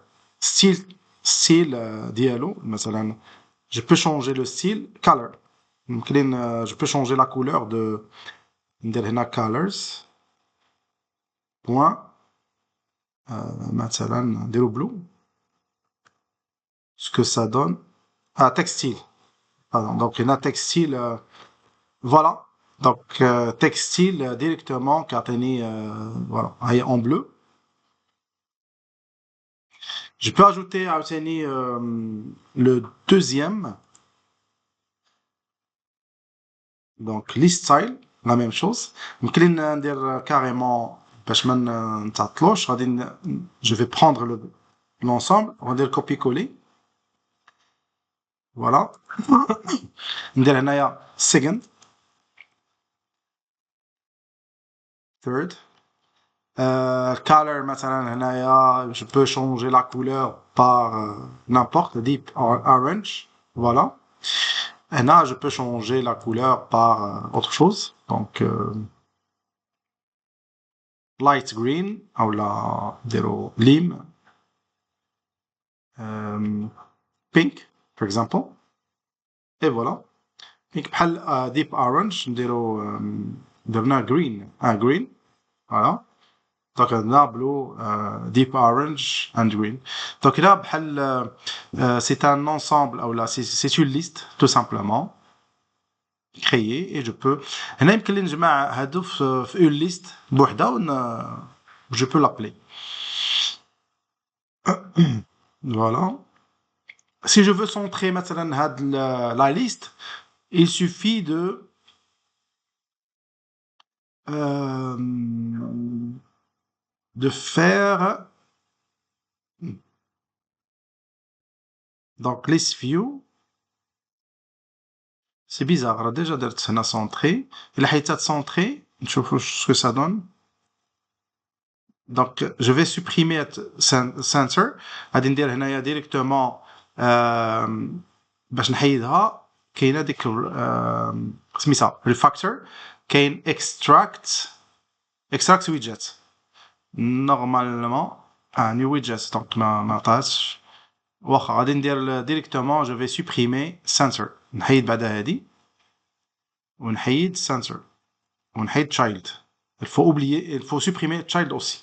S1: style ديالو مثلا je peux changer le style color يمكن je peux changer la couleur de ندير هنا colors point مثلا نديرو blue ce que ça donne textile pardon donc هنا textile voilà donc textile directement كيعطيني voilà هي en bleu je peux ajouter عاوتاني le deuxième donc list style la même chose يمكن ندير carrément باش ما نتعطلوش غادي je vais prendre l'ensemble وندير copier coller voilà ندير هنايا second third color مثلا هنايا je peux changer la couleur par n'importe deep orange voilà هنا je peux changer la couleur par autre chose donc light green ou la نديرو lime pink par exemple et voilà pink بحال deep orange نديرو درنا green voilà donc عندنا blue deep orange and green donc là بحال c'est un ensemble ou là c'est une liste tout simplement créée et je peux هنا يمكن لي نجمع هادو في une liste بوحدة je peux l'appeler voilà si je veux centrer مثلا هاد la liste il suffit de faire donc list view c'est bizarre راه déjà درت هنا centré إلا حيت centré نشوفوا ce que ça donne donc je vais supprimer center غادي ندير هنايا directement باش نحيدها كاينه ديك سميتها refactor كاين extract widget normalement new widget donc ما عطاتش واخا غادي ندير directement je vais supprimer center نحيد بعدا هادي ونحيد center ونحيد child il faut supprimer child aussi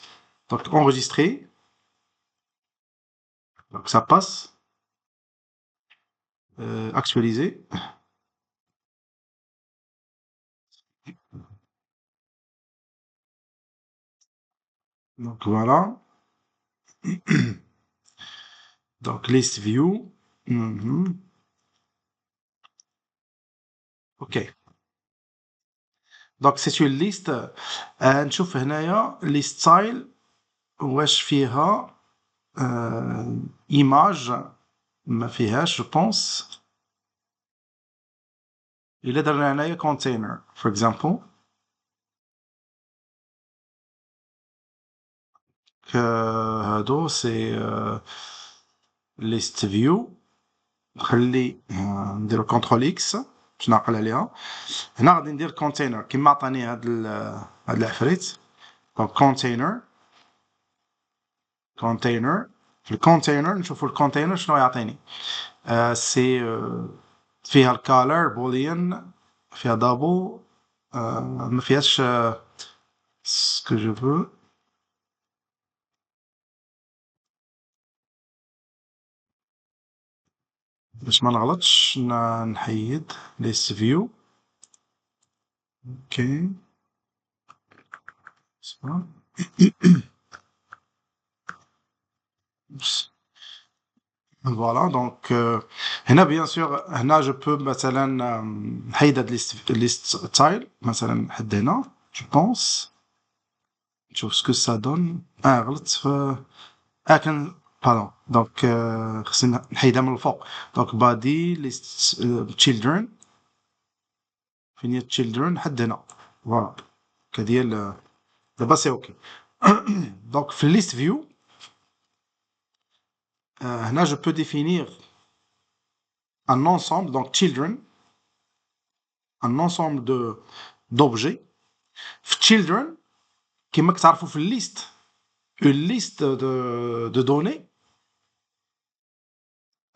S1: donc enregistrer donc ça passe actualiser donc voilà donc list view ok donc c'est une liste نشوف هنايا list style واش فيها image ما فيهاش je pense إلا درنا هنايا container for example هادو c'est list view نخلي نديرو control x باش نعقل عليها هنا غادي ندير container كيما عطاني هاد العفريت donc container في الكونتينر نشوفوا الكونتينر شنو يعطيني سي فيها الكالر بوليان فيها دابل ما فيهاش سكو جو فو باش ما نغلطش نحيد ليست فيو اوكي voilà donc هنا bien sûr هنا je peux مثلا نحيد هاد list style مثلا نحد هنا je pense نشوف ce que ça donne غلطت في كان pardon donc خصني نحيدها من الفوق donc body list children فين هي children حد هنا voilà كديال دابا سي اوكي donc في list view هنا je peux définir un ensemble donc children un ensemble d'objets في children كما كتعرفوا في الليست une liste de données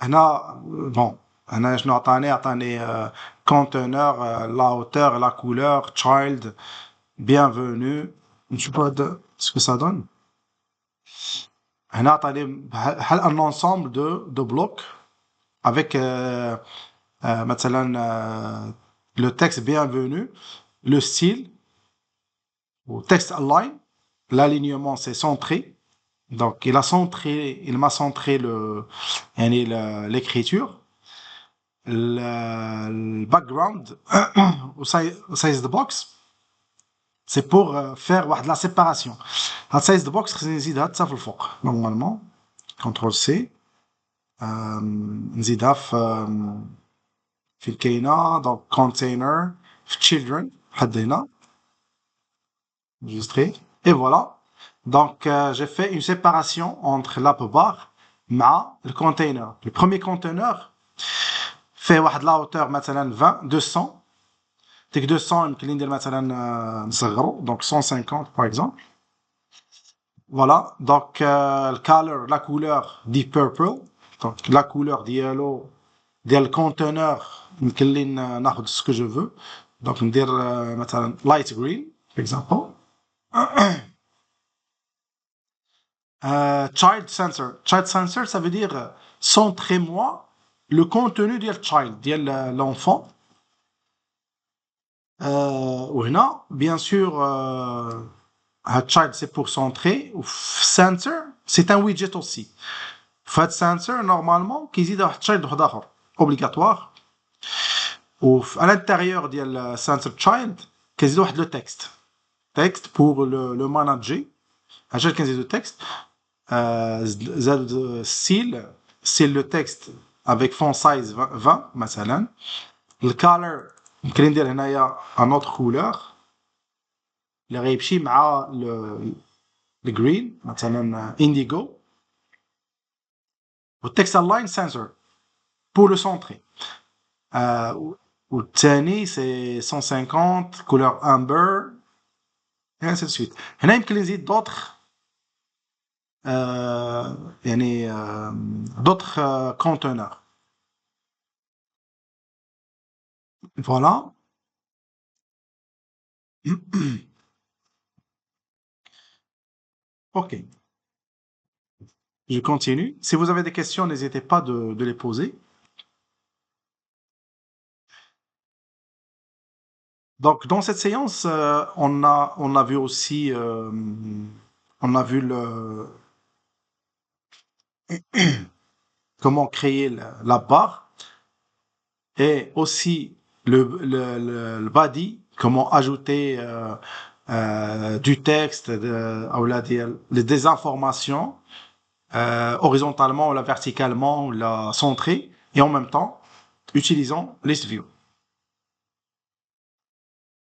S1: هنا bon هنا شنو عطاني conteneur la hauteur la couleur child bienvenue نشوف هذا ce que ça donne هنا عطاني بحال un ensemble de blocs avec مثلا le texte bienvenue le style ou texte align l'alignement c'est centré donc il m'a centré l'écriture le background au size the box c'est pour faire واحد la séparation هاد size the box خصني نزيدها حتى في الفوق normalement contrôle C نزيدها في الكاينه donc container في children حد هنا enregistré et voilà Donc, j'ai fait une séparation entre l'app bar et le container. Le premier container fait la hauteur مثلا 20 200. Dès que 200 يمكن ندير مثلا نصغرو donc 150 par exemple. Voilà, donc la couleur deep purple, donc la couleur ديالو ديال الكونتينر يمكن لي ناخذ ce que je veux. Donc ندير مثلا light green par exemple. Child sensor, ça veut dire centrez-moi le contenu de child, de l'enfant. وهنا bien sûr child c'est pour centrer. Sensor c'est un widget aussi. فهاد sensor normalement كيزيد واحد child واحد اخر obligatoire. À l'intérieur ديال sensor child كيزيد واحد le texte pour le manager. عشان كنزيدو texte. C'est le texte avec font size 20 مثلا. Le color يمكن ندير هنايا ان autre couleur اللي غيمشي مع le green مثلا indigo. والtext align sensor pour le centrer. والثاني c'est 150 couleur amber et ainsi de suite. هنا يمكن نزيد d'autres يعني d'autres conteneurs. Voilà. Ok. Je continue. Si vous avez des questions, n'hésitez pas de les poser. Donc, dans cette séance, on a vu aussi, on a vu comment créer la barre et aussi le body, comment ajouter du texte, des informations horizontalement ou verticalement ou la centrée et en même temps utilisant list view.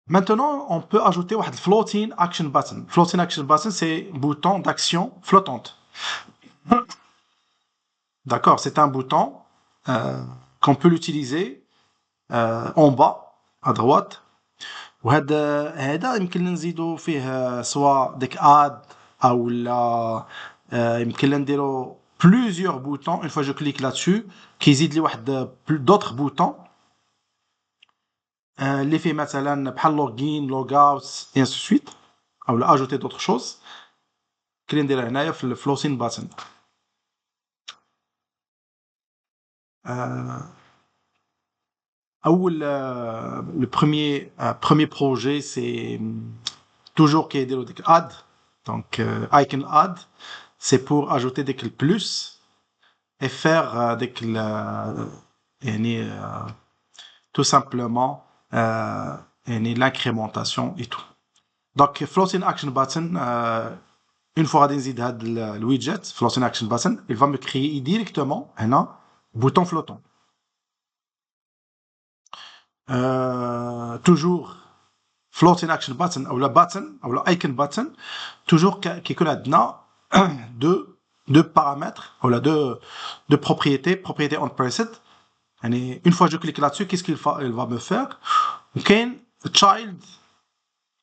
S1: Maintenant, on peut ajouter un floating action button. Floating action button, c'est un bouton d'action flottante. D'accord, c'est un bouton qu'on peut l'utiliser en bas à droite. وهذا يمكن نزيدو فيه سواء ديك اد او لا يمكن نديرو plusieurs boutons. Une fois je clique là-dessus كيزيد لي واحد d'autres boutons اللي فيه مثلا بحال login log out et ainsi de suite او لا ajouter d'autres choses كلي نديرها هنايا في الفلوسين باتن. Le premier projet, c'est toujours qui est de add. Donc, icon add, c'est pour ajouter des plus et faire tout simplement l'incrémentation et tout. Donc, floating action button, une fois le widget, floating action button, il va me créer directement un bouton flottant. Toujours floating action button ou la icon button toujours qui a deux paramètres ou deux propriétés on preset. Une fois que je clique là-dessus, qu'est-ce qu'il va me faire? Child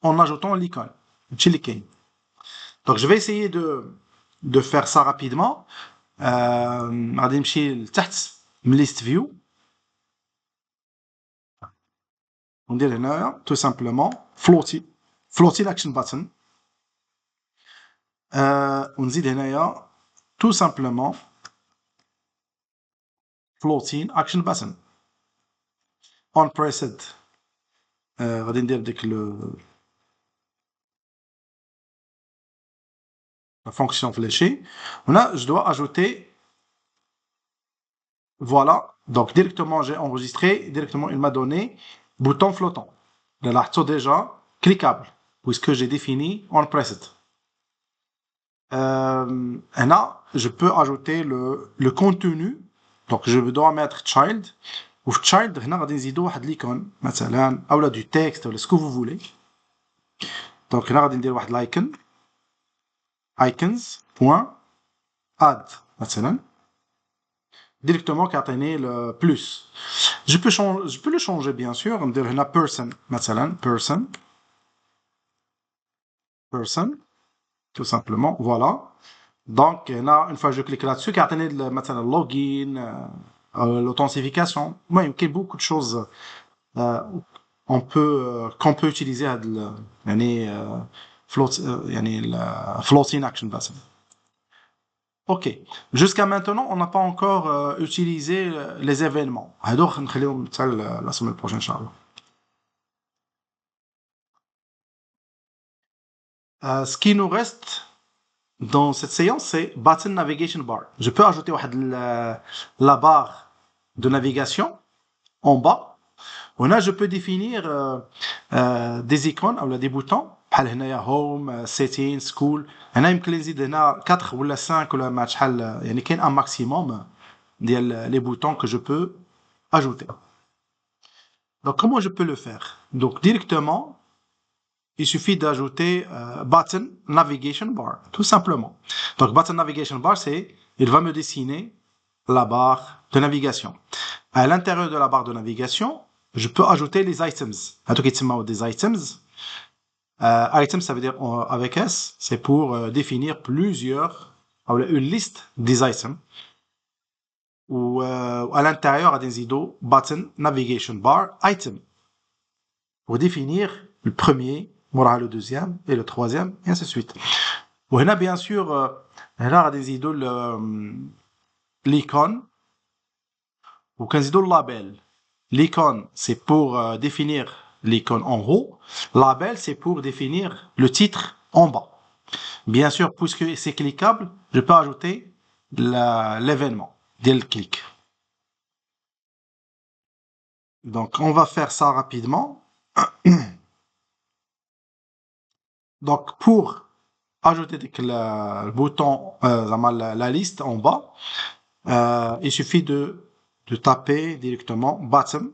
S1: en ajoutant l'icône. Donc je vais essayer de faire ça rapidement. غادي نمشي لتحت من list view. On dit tout simplement floating action button. On dit tout simplement floating action button. On preset. غادي ندير ديك la fonction fléchée. Là, je dois ajouter. Voilà. Donc directement j'ai enregistré. Directement il m'a donné bouton flottant. Là, déjà cliquable puisque j'ai défini on preset. Et là, je peux ajouter le contenu. Donc je dois mettre child. Ou child, هنا غادي نزيدو واحد l'icône مثلا ou du texte ou ce que vous voulez. Donc هنا غادي ندير واحد l'icône. icons.add مثلا directement كيعطيني le plus. Je peux le changer bien sûr, ندير هنا person مثلا person tout simplement, voilà. Donc là une fois que je clique là-dessus كيعطيني مثلا login, l'authentification. Ouais, il y a beaucoup de choses qu'on peut utiliser يعني floating action بس. Ok. Jusqu'à maintenant, on n'a pas encore utilisé les événements. هذوك نخليهم حتى la semaine prochaine, Inch'Allah. Ce qui nous reste dans cette séance, c'est button navigation bar. Je peux ajouter la barre de navigation en bas. هنا je peux définir des icônes ou des boutons بحال هنايا home, settings, school. هنا يمكن نزيد هنا 4 ولا 5 ولا ما شحال يعني كاين un maximum ديال les boutons que je peux ajouter. Donc comment je peux le faire? Donc directement il suffit d'ajouter button navigation bar tout simplement. Donc button navigation bar c'est il va me dessiner la barre de navigation. À l'intérieur de la barre de navigation, je peux ajouter les items. Des items. Items, ça veut dire avec S, c'est pour définir plusieurs, une liste des items. Ou à l'intérieur, des ido, button, navigation bar, item. Pour définir le premier, le deuxième et le troisième, et ainsi de suite. Ou là, bien sûr, là, des ido, l'icône, ou quand ido, le label. L'icône, c'est pour définir l'icône en haut. Label, c'est pour définir le titre en bas. Bien sûr, puisque c'est cliquable, je peux ajouter l'événement dès le clic. Donc, on va faire ça rapidement. Donc, pour ajouter le bouton, la liste en bas, il suffit de taper directement button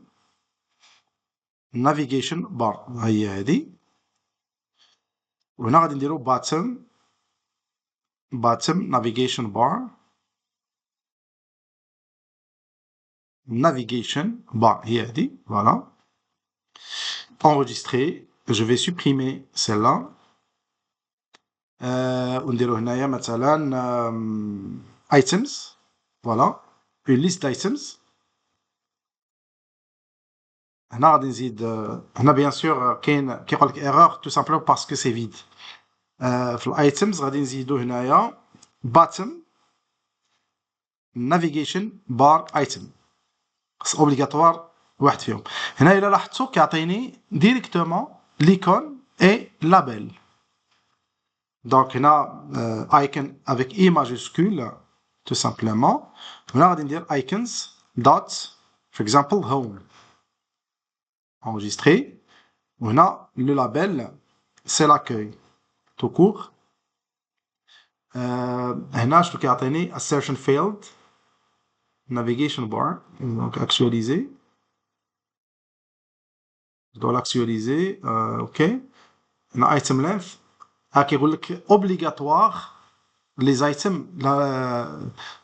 S1: navigation bar. هي هذه. وهنا غادي نديرو button navigation bar هي هذه. Voilà. Enregistrer. Je vais supprimer celle-là. ونديرو هنايا مثلا items. Voilà. Une liste d'items. هنا غادي نزيد هنا bien sûr كاين كيقول لك erreur tout simplement parce que c'est vide. في الايتمز غادي نزيدو هنايا button navigation bar item. خص اوبليغاتوار واحد فيهم. هنا الا لاحظتوا كيعطيني ديريكتومون ليكون اي لابيل. دونك هنا icon avec i majuscule tout simplement. هنا غادي ندير icons dot for example home. Enregistrer. هنا le label c'est l'accueil tout court. هنا شنو كيعطيني assertion failed navigation bar. Donc actualiser. Je dois l'actualiser. OK. هنا item length. كيقول لك obligatoire les items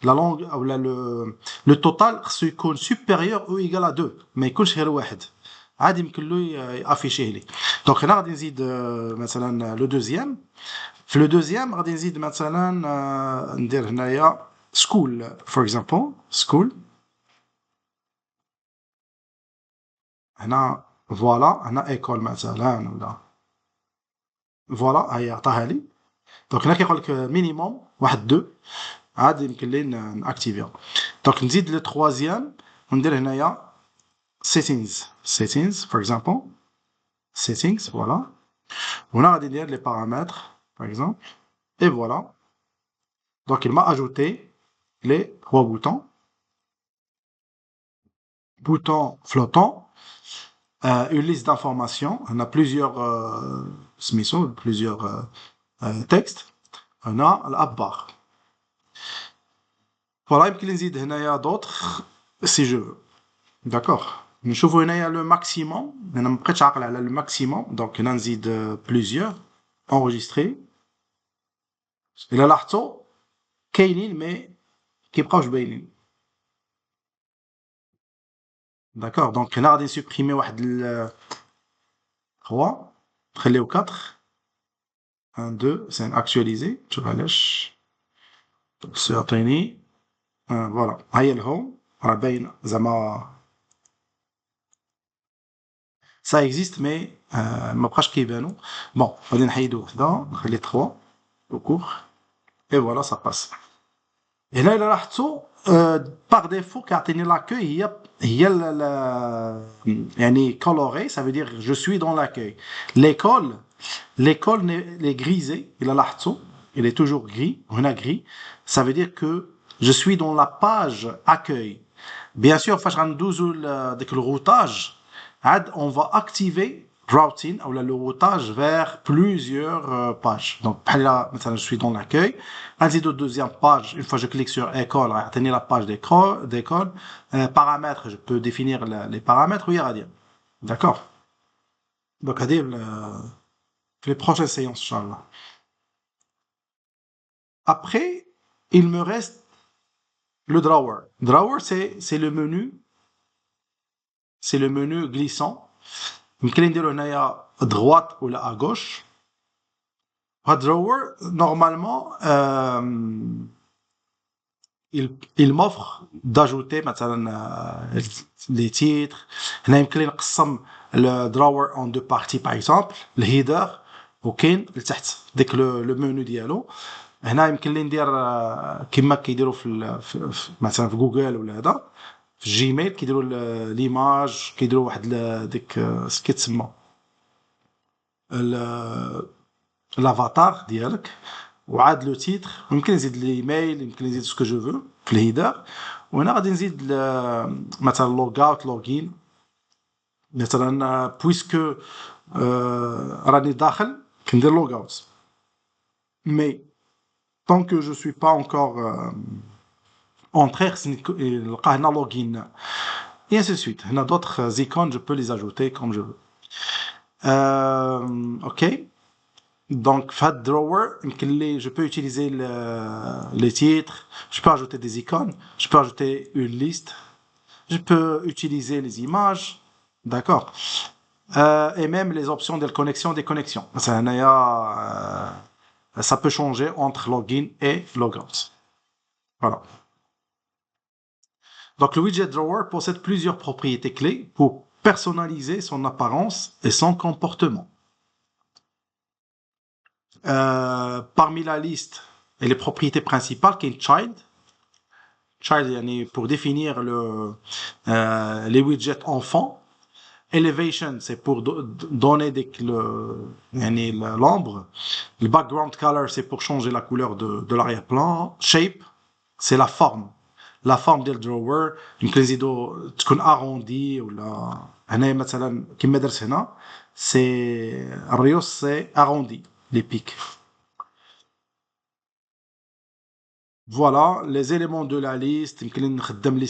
S1: la langue ou le total خصو يكون supérieur ou égal à 2 ما يكونش غير واحد عادي يمكن له يافيشيه لي. دونك هنا غادي نزيد مثلا لو دوزيام. في لو دوزيام غادي نزيد مثلا ندير هنايا school for example school. هنا فوالا هنا ايكول مثلا ولا فوالا هي عطاها لي. دونك هنا كيقول لك مينيموم واحد 2 عادي يمكن لي ناكتيفيها. دونك نزيد لو تروازيام وندير هنايا settings for example settings voilà. وهنا غادي ندير les paramètres par exemple et voilà. Donc il m'a ajouté les 3 boutons flottants, une liste d'informations. On a plusieurs textes. On a l'app bar. Voilà, يمكن نزيد هنايا d'autres si je veux. D'accord. نشوفوا هنايا le maximum. انا ما بقيتش عاقل على le maximum. Donc هنا نزيد plusieurs. Enregistrer. الا لاحظتوا كاينين مي كيبقاوش باينين. داكور دونك هنا غادي نسوبريمي واحد 3 نخليو 4 1 2 سين اكtualiser شوف علاش سيعطيني فوالا ها هي الهوم راه باين زعما ça existe mais ما بقاش كيبانوا. بون غادي نحيدو وحده نخلي 3 au cours et voilà ça passe. هنا الا لاحظتوا par défaut كيعطيني لاكوي هي يعني coloré, ça veut dire je suis dans l'accueil. L'école est grisée, il a لاحظتوا il est toujours gris, هنا gris, ça veut dire que je suis dans la page accueil. Bien sûr فاش غندوزو داك الroutage عاد on va activer routing ou le routage vers plusieurs pages. Donc maintenant je suis dans l'accueil, نزيدو deuxième page, une fois je clique sur école غيعطيني la page d'école, paramètres je peux définir les paramètres وهي غاديه. D'accord. Donc هادي في les prochaines séances inchallah. Après il me reste le drawer. Drawer c'est le menu, c'est le menu glissant. يمكن نديرو هنايا droite ولا à gauche. هاد drawer normalement il m'offre d'ajouter مثلا les titres. هنا يمكن لي نقسم le drawer en 2 parties par exemple الهيدر وكاين لتحت ديك le menu ديالو. هنا يمكن لي ندير كما كيديروا في مثلا في جوجل ولا هذا في جيميل كيديروا ليماج كيديروا واحد ديك اش كيتسمى الافاتار ديالك وعاد لو تيتر يمكن نزيد الايميل يمكن نزيد سكو جو فو في الهيدر. وهنا غادي نزيد مثلا لوغ اوت لوغين مثلا بويسكو راني داخل كندير لوغ اوت مي tant que je suis pas encore entré نلقى هنا login et ainsi de suite. هنا d'autres icônes je peux les ajouter comme je veux. Ok, donc fat drawer يمكن لي je peux utiliser les titres, je peux ajouter des icônes, je peux ajouter une liste, je peux utiliser les images, d'accord, et même les options de connexion des connexions. Ça peut changer entre login et logout. Voilà. Donc le widget drawer possède plusieurs propriétés clés pour personnaliser son apparence et son comportement. Parmi la liste et les propriétés principales qui est child pour définir les widgets enfants. Elevation c'est pour donner l'ombre. Le background color c'est pour changer la couleur de l'arrière-plan. Shape c'est la forme ديال drawer يمكن نزيدو تكون arrondi ولا هنايا مثلا كما درت هنا سي الريوس سي arrondi les pics. Voilà les éléments de la liste. يمكن نخدم les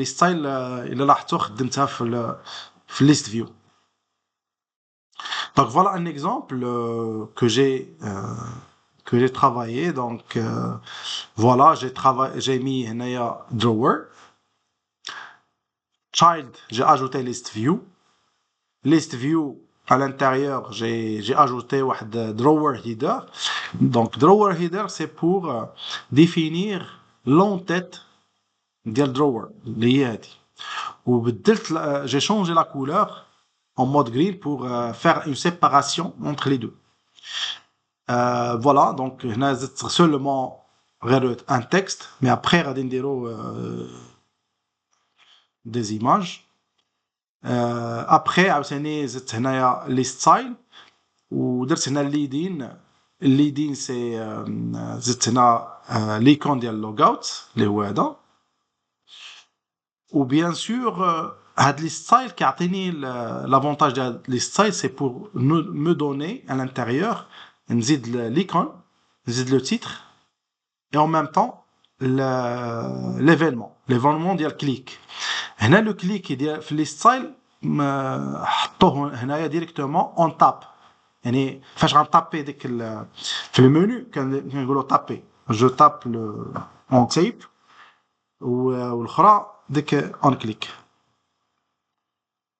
S1: styles الا لاحظتوا خدمتها في list view. Donc voilà un exemple que j'ai travaillé. Donc voilà, j'ai mis هنايا drawer. Child, j'ai ajouté list view. List view à l'intérieur, j'ai ajouté واحد drawer header. Donc drawer header c'est pour définir l'entête ديال drawer اللي هي هذه. وبدلت j'ai changé la couleur en mode gris pour faire une séparation entre les deux. Voilà, donc هنا زدت seulement غير un texte, mais après غادي نديرو des images. Après عاوتاني زدت هنايا les styles ودرت هنا الليدين سي زدت هنا ليكون ديال logout اللي هو هذا. وبيان سور هاد لي ستايل كيعطيني l'avantage ديال لي ستايل c'est pour me donner à l'intérieur نزيد l'icône, نزيد le titre et en même temps l'événement ديال click. هنا لو كليك ديال في لي ستايل حطوه هنايا ديريكتومون اون تاب يعني فاش غنطابي ديك في المنيو كنقولوا طابي جو تاب اون تيب والاخرى ديك اون كليك.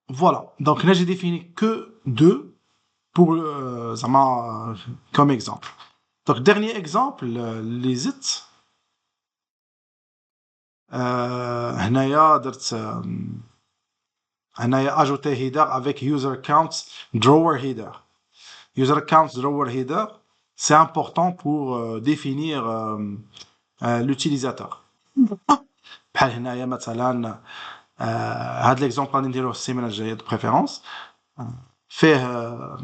S1: Voilà, donc là j'ai défini que deux pour comme exemple. Donc dernier exemple, les it. هنايا درت هنايا ajouter header avec user accounts drawer header. User accounts drawer header, c'est important pour définir l'utilisateur. بحال هنايا مثلا هاد ليكزومبل غادي نديروه السيمانه الجايه دو بريفيرونس فيه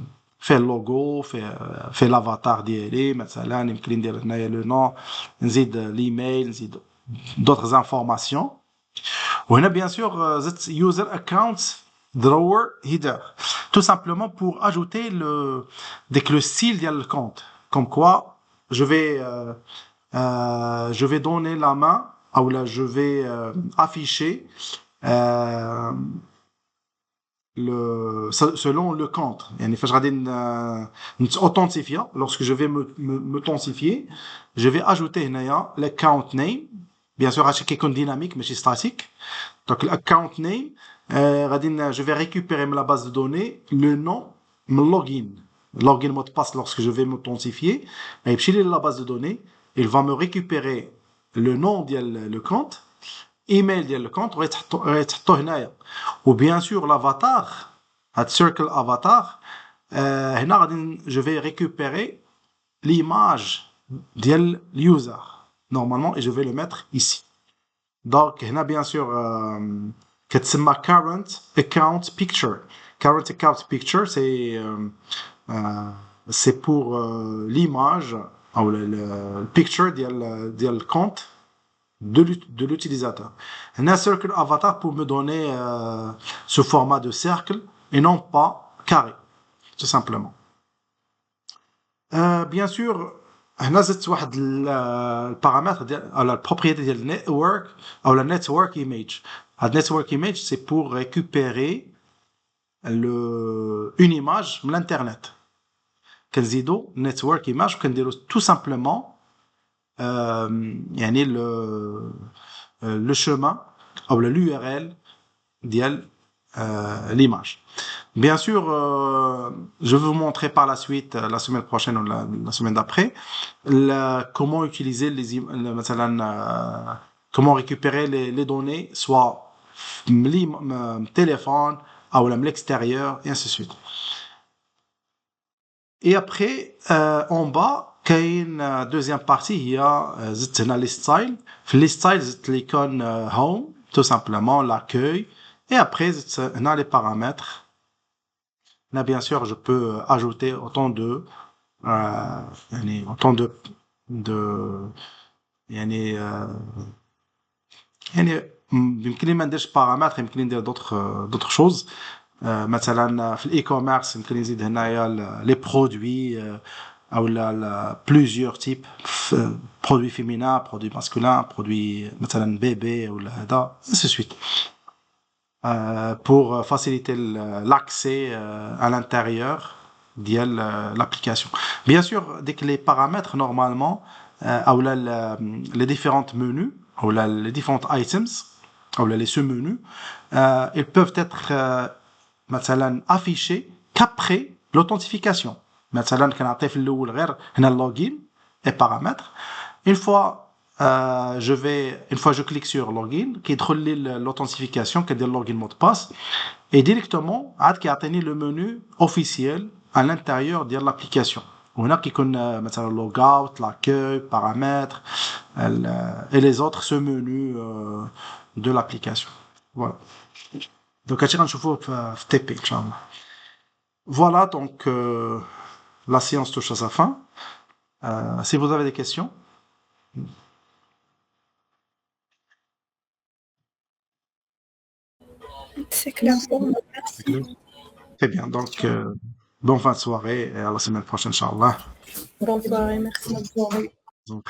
S1: اللوغو فيه لافاتار ديالي مثلا يمكن ندير هنايا لو نون نزيد ليميل نزيد d'autres informations وهنا bien sûr زدت user account drawer header tout simplement pour ajouter le style ديال الكونت comme quoi je vais donner la main ou là je vais afficher selon le compte. يعني فاش غادي نتauthentifier lorsque je vais m'authentifier je vais ajouter هنايا l'account name bien sûr هادشي كيكون ديناميك ماشي statique donc l'account name غادي je vais récupérer من la base de données le nom من login mot de passe lorsque je vais m'authentifier غيمشي لي la base de données il va me récupérer le nom ديال le compte ايميل ديال الكونت غيتحطوه هنايا وبيان سور l'avatar هاد circle avatar هنا غادي je vais récupérer l'image ديال اليوزر normalement et je vais le mettre ici donc هنا bien sûr كتسمى current account picture c'est pour l'image ou le picture ديال الكونت de l'utilisateur. Un circle avatar pour me donner ce format de cercle et non pas carré, tout simplement. Bien sûr, هنا زدت واحد البارامتر ديال la propriété ديال network ou la network image. La network image c'est pour récupérer une image من l'internet. كنزيدو network image وكنديرو tout simplement يعني le chemin ou l'URL ديال l'image. Bien sûr, je vais vous montrer par la suite, la semaine prochaine ou la semaine d'après, comment utiliser comment récupérer les données, soit téléphone, ou l'extérieur, et ainsi de suite. Et après, en bas, كاين deuxième partie هي زدت هنا les styles في les styles زدت l'icône home tout simplement l'accueil et après زدت هنا les paramètres là bien sûr je peux ajouter autant de يعني يمكن لي ما نديرش paramètres يمكن لي ندير d'autres choses مثلا في الاي-كوميرس يمكن نزيد هنايا les produits ou plusieurs types produits féminins produits masculins produits مثلا bébé ou هذا ainsi de suite pour faciliter l'accès à l'intérieur de l'application. Bien sûr dès que les paramètres normalement ou les différentes menus ou les différentes items ou les sous-menus ils peuvent être مثلا affichés qu'après l'authentification. مثلا كنعطي في الاول غير هنا اللوغين et paramètres une fois je clique sur login كيدخل لي l'authentification كدير login mot de passe et directement عاد كيعطيني le menu officiel à l'intérieur ديال l'application وهنا كيكون مثلا log out l'accueil paramètres et les autres ce menu de l'application. Voilà, donc هادشي غنشوفوه في TP ان شاء الله. Voilà, donc la séance touche à sa fin. Si vous avez des questions.
S3: C'est clair pour moi, merci.
S1: Très bien, donc bonne fin de soirée et à la semaine prochaine, Inch'Allah.
S3: Bonne soirée, merci.
S1: Donc,